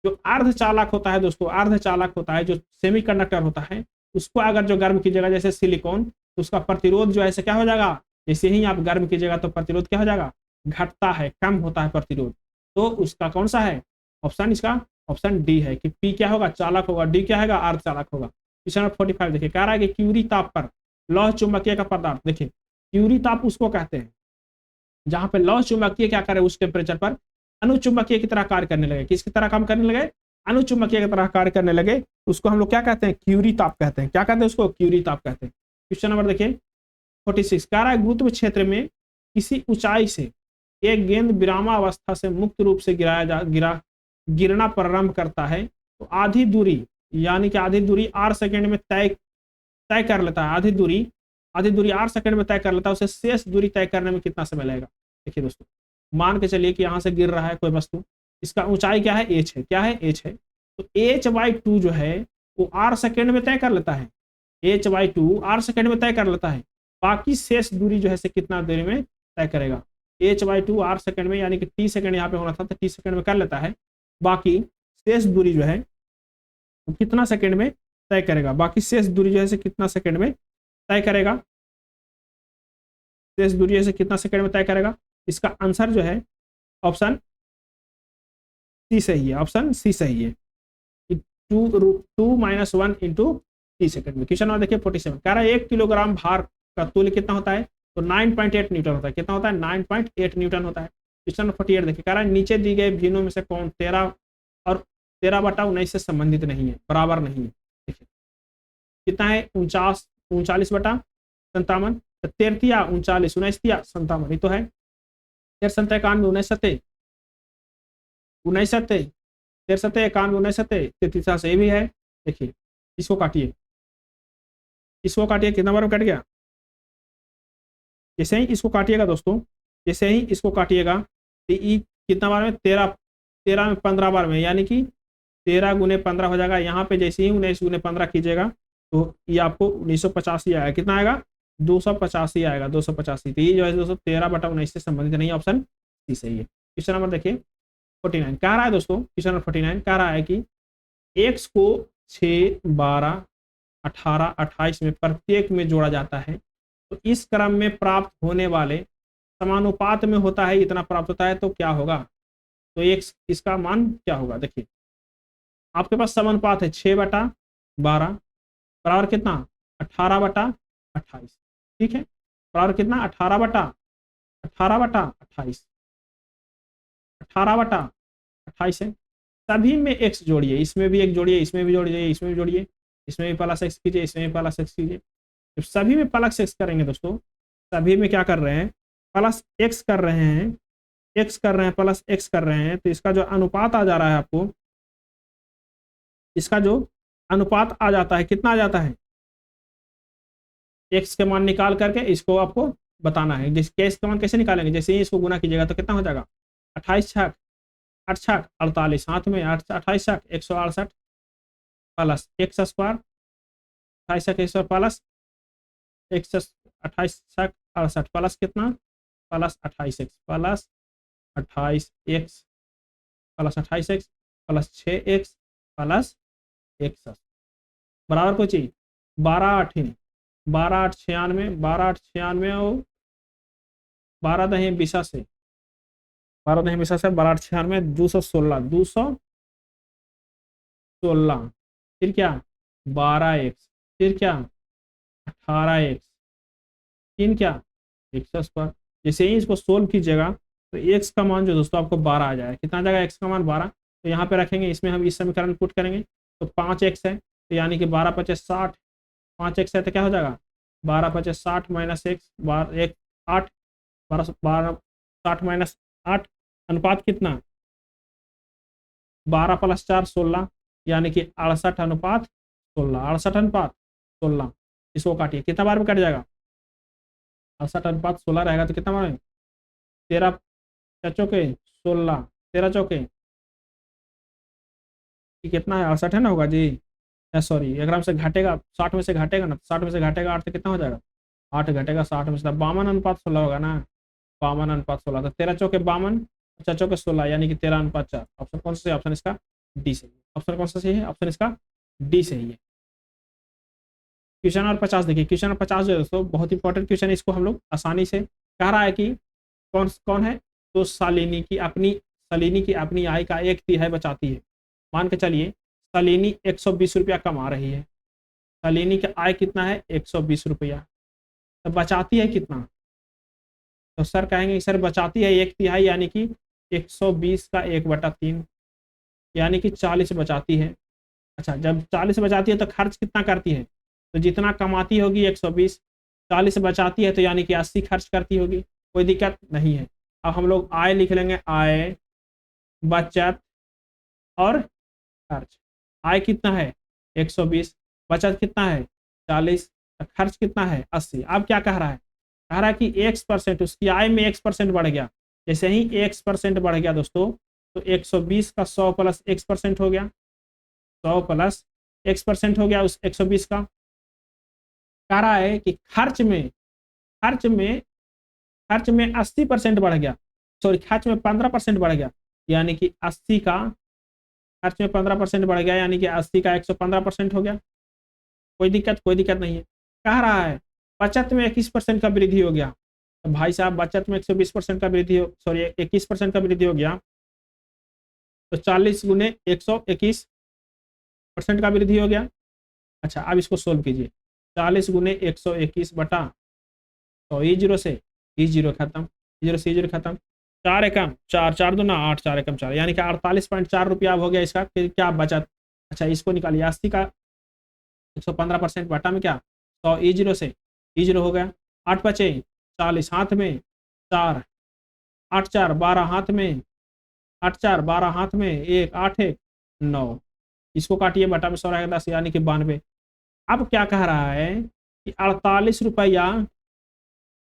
जो अर्धचालक होता है दोस्तों, अर्धचालक होता है, जो सेमीकंडक्टर होता है, उसको अगर जो गर्म कीजिएगा जैसे सिलिकॉन, तो उसका प्रतिरोध जो है क्या हो जाएगा? जैसे ही आप गर्म कीजिएगा तो प्रतिरोध क्या हो जाएगा? घटता है, कम होता है प्रतिरोध। तो उसका कौन सा है ऑप्शन? इसका ऑप्शन डी है कि पी क्या होगा? चालक होगा, डी क्या है? अर्धचालक होगा। क्वेश्चन नंबर 45 देखिए, कह रहा है कि क्यूरी ताप पर लौह चुंबकीय का पदार्थ, देखिए क्यूरी ताप उसको कहते हैं जहां पे लौह चुंबकीय क्या करे, उस टेम्परेचर पर अनुचुंबकीय की तरह कार्य करने लगे। किसकी तरह काम करने लगे? अनुचुंबकीय की तरह कार्य करने लगे। उसको हम लोग क्या कहते हैं? क्यूरी ताप कहते हैं। क्या कहते हैं उसको? क्यूरी ताप कहते हैं। क्वेश्चन नंबर देखिए 46 कह रहा है गुरुत्व क्षेत्र में किसी ऊंचाई से एक गेंद विरामावस्था से मुक्त रूप से गिरना प्रारंभ करता है तो आधी दूरी, यानी कि आधी दूरी 8 सेकंड में तय कर लेता है। आधी दूरी 8 सेकंड में तय कर लेता है। उसे शेष दूरी तय करने में कितना समय लगेगा? देखिए दोस्तों, मान के चलिए कि यहाँ से गिर रहा है कोई वस्तु, इसका ऊंचाई क्या है? एच है। क्या है? एच है। तो h/2 जो है वो 8 सेकंड में तय कर लेता है। h/2 8 सेकंड में तय कर लेता है। बाकी शेष दूरी जो है से कितना देर में तय करेगा? h/2 8 सेकंड में, यानी कि 30 सेकंड यहाँ पे होना था तो 30 सेकंड में कर लेता है। बाकी शेष दूरी जो है वो कितना सेकंड में तय करेगा? बाकी शेष दूरी जो है से कितना सेकंड में तय करेगा? शेष दूरी से कितना सेकंड में तय करेगा? इसका आंसर जो है ऑप्शन सी सही है। ऑप्शन सी सही है। 2√2 - 1 × 30 सेकंड में। क्वेश्चन नंबर देखिए 47 कह रहा है 1 किलोग्राम भार का तुल्य कितना होता है? तो 9.8 न्यूटन होता है। कितना होता है? 9.8 न्यूटन होता है। क्वेश्चन नंबर 48 देखिए, कह रहा है नीचे दी गए भिन्नों में से कौन 13 और 13/19 से संबंधित नहीं है, बराबर नहीं है? देखिए कितना है? 39/57, 13 39, 19 ये तो है। 13 91 19 19 13 91 19 33 से भी है। देखिए इसको काटिए, कितना बार में कट गया? जैसे ही इसको काटिएगा दोस्तों, जैसे ही इसको काटिएगा तो ये कितना बार में? 13 में 15 बार में, यानी कि 13 × 15 हो जाएगा। यहाँ पे जैसे ही 19 × 15 कीजिएगा तो ये आपको 1985 आएगा। कितना आएगा? 285 आएगा। 285। तो ये जो है दोस्तों 13/19 से संबंधित नहीं है। ऑप्शन सी सही है। क्वेश्चन नंबर देखिए 49 कह रहा है दोस्तों, क्वेश्चन नंबर 49 कह रहा है कि x को 6 12 18 28 में प्रत्येक में जोड़ा जाता है तो इस क्रम में प्राप्त होने वाले समानुपात में होता है, इतना प्राप्त होता है तो क्या होगा? तो x इसका मान क्या होगा? देखिए आपके पास समानुपात है 6/12 बराबर कितना? 18/28। ठीक है, बराबर कितना? 18/28 18/28 है। सभी में x जोड़िए, इसमें भी एक जोड़िए, इसमें भी जोड़िए, इसमें भी जोड़िए, इसमें भी प्लस x कीजिए, इसमें भी प्लस x कीजिए। जब सभी में प्लस एक्स करेंगे दोस्तों, सभी में क्या कर रहे हैं, प्लस एक्स कर रहे हैं, एक्स कर रहे हैं, प्लस एक्स कर रहे हैं, तो इसका जो अनुपात आ जा रहा है आपको, इसका जो अनुपात आ जाता है कितना आ जाता है, एक्स के मान निकाल करके इसको आपको बताना है। जैसे एक्स का मान कैसे निकालेंगे, जैसे ही इसको गुना कीजिएगा तो कितना हो जाएगा, 28 छक 8 छक 48, हाथ में 28 छक 168 प्लस एक्स स्क्वायर, 28 छक 168 प्लस एक्स 28 छक 68 प्लस कितना, plus 28 x plus 28 x plus 28 x plus 6 x plus x बराबर को चाहिए 12 8 12 8 96, 12 8 96 और 12 दही बिसा से 12 दही बिसा से 12 8 96 216 216, फिर क्या 12 एक्स, फिर क्या 18 एक्स, फिर क्या एक्स स्क्वायर। जैसे ही इसको सोल्व कीजिएगा तो एक्स का मान जो दोस्तों आपको 12 आ जाएगा। कितना आ जाएगा एक्स का मान 12, तो यहाँ पे रखेंगे, इसमें हम इस समीकरण पुट करेंगे तो 5 एक्स है, तो यानी कि 12 5 60, 5 एक्स है तो क्या हो जाएगा 12 5 60 माइनस एक्स 12 8, 12 12 60 माइनस 8, अनुपात कितना 12 प्लस 4 16, यानी कि 68 अनुपात 16, 68 अनुपात 16। इसको काटिए कितना बार में कट जाएगा, 68 अनुपात 16 रहेगा तो कितना बार में 13 चौके 16, 13 चौके कितना है 68 है ना होगा जी, सॉरी एक से घटेगा 60 में से घटेगा ना, 60 में से घटेगा 8 तो कितना हो जाएगा 8 घटेगा 60 में से 52 अनुपात 16 होगा ना, 52 अनुपात 16, तो 13 चौके 52, 4 चौके 16, यानी कि 13 अनुपात 4। ऑप्शन कौन सा है, ऑप्शन इसका डी सही है। ऑप्शन कौन सा सही है, ऑप्शन इसका डी सही है। क्वेश्चन नंबर 50 देखिए, क्वेश्चन नंबर 50 जो है दोस्तों बहुत इंपॉर्टेंट क्वेश्चन है, इसको हम लोग आसानी से कह रहा है कि कौन कौन है, तो शालिनी की अपनी आय का 1/3 बचाती है। मान के चलिए शालिनी 120 रुपया कमा रही है, शालिनी का आय कितना है 120 रुपया, तो बचाती है कितना, तो सर कहेंगे सर बचाती है 1/3, यानी कि 120 का 1/3, यानी कि 40 बचाती है। अच्छा जब 40 बचाती है तो खर्च कितना करती है, तो जितना कमाती होगी 120, 40 बचाती है तो यानी कि 80 खर्च करती होगी, कोई दिक्कत नहीं है। अब हम लोग आय लिख लेंगे, आय बचत और खर्च। आय कितना है 120, बचत कितना है 40, खर्च कितना है 80। अब क्या कह रहा है, कह रहा है कि x%, उसकी आय में x% बढ़ गया। जैसे ही x% बढ़ गया दोस्तों तो 120 का 100 प्लस x% हो गया, 100 प्लस x% हो गया उस 120 का। कह रहा है कि खर्च में 80% बढ़ गया, सॉरी खर्च में 15% बढ़ गया, यानी कि 80 का खर्च में 15% बढ़ गया, यानी कि 80 का 115% हो गया। कोई दिक्कत नहीं है। कह रहा है बचत में 21% का वृद्धि हो गया, तो भाई साहब बचत में 120% का वृद्धि हो, सॉरी 21% का वृद्धि हो गया, तो 40 गुने 121% का वृद्धि हो गया। अच्छा अब इसको सोल्व कीजिए, 40 गुने 121 बटा, तो ई जीरो से ई जीरो खत्म, जीरो से जीरो खत्म, 4 एकम 4, 4 दूना 8, 4 एकम 4, यानी कि 48.4 रुपया हो गया इसका क्या बचत। अच्छा इसको निकालिए, 80 का 115% बटा में क्या 100, ई जीरो से ई जीरो हो गया, 8 बचे 40, हाथ में 4, 8 4 12 हाथ में, 8 4 12 हाथ में, 1 8 1 9, इसको काटिए बटा में 100 रहेगा 10, यानी कि 92। अब क्या कह रहा है कि 48 रुपया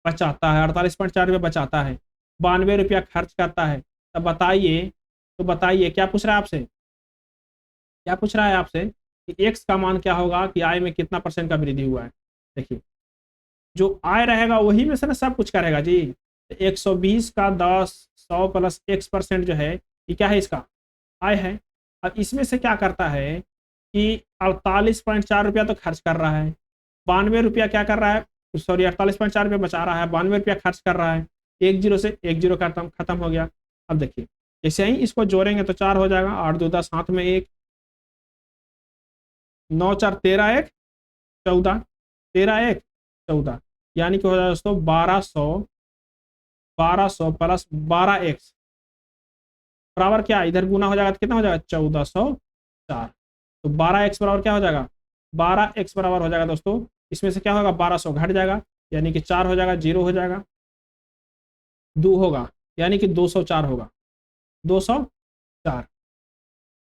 बचाता है, 48.4 रुपया बचाता है, 92 रुपया खर्च करता है। तब बताइए, तो बताइए क्या पूछ रहा है आपसे, क्या पूछ रहा है आपसे कि एक्स का मान क्या होगा, कि आय में कितना % का वृद्धि हुआ है। देखिए जो आय रहेगा वही में से ना सब कुछ करेगा जी, 120 का 10 100 प्लस x% जो है ये क्या है, इसका आय है। अब इसमें से क्या करता है कि 48.4 रुपया तो खर्च कर रहा है, 92 रुपया क्या कर रहा है, सॉरी 48.4 रुपया बचा रहा है, 92 रुपया खर्च कर रहा है, 1 जीरो से 1 जीरो खत्म हो गया। अब देखिए जैसे ही इसको जोड़ेंगे तो 4 हो जाएगा, 8 2 10, हाथ में 1, 9 4 13 1 14, 13 1 14, यानी कि हो जाएगा दोस्तों 1200 प्लस 12x बराबर क्या, इधर गुना हो जाएगा तो कितना हो जाएगा 1404, तो 12x बराबर क्या हो जाएगा, 12x बराबर हो जाएगा दोस्तों इसमें से क्या होगा, 1200 घट जाएगा, यानी कि 4 हो जाएगा, 0 हो जाएगा, 2 होगा, यानी कि 204 होगा, 204।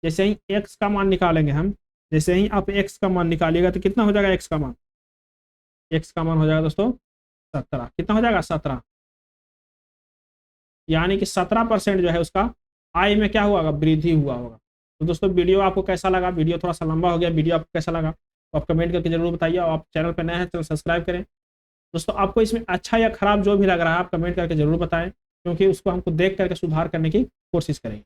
जैसे ही x का मान निकालेंगे हम, जैसे ही आप x का मान निकालिएगा तो कितना हो जाएगा, x का मान, x का मान हो जाएगा दोस्तों 17। कितना हो जाएगा, 17, यानी कि 17% जो है उसका आय में क्या हुआ होगा, वृद्धि हुआ होगा। तो दोस्तों वीडियो आपको कैसा लगा, वीडियो थोड़ा सा लंबा हो गया, वीडियो आपको कैसा लगा तो आप कमेंट करके जरूर बताइए। और आप चैनल पर नए हैं, चैनल सब्सक्राइब करें। दोस्तों आपको इसमें अच्छा या खराब जो भी लग रहा है आप कमेंट करके जरूर बताएं, क्योंकि उसको हमको देख करके सुधार करने की कोशिश करेंगे।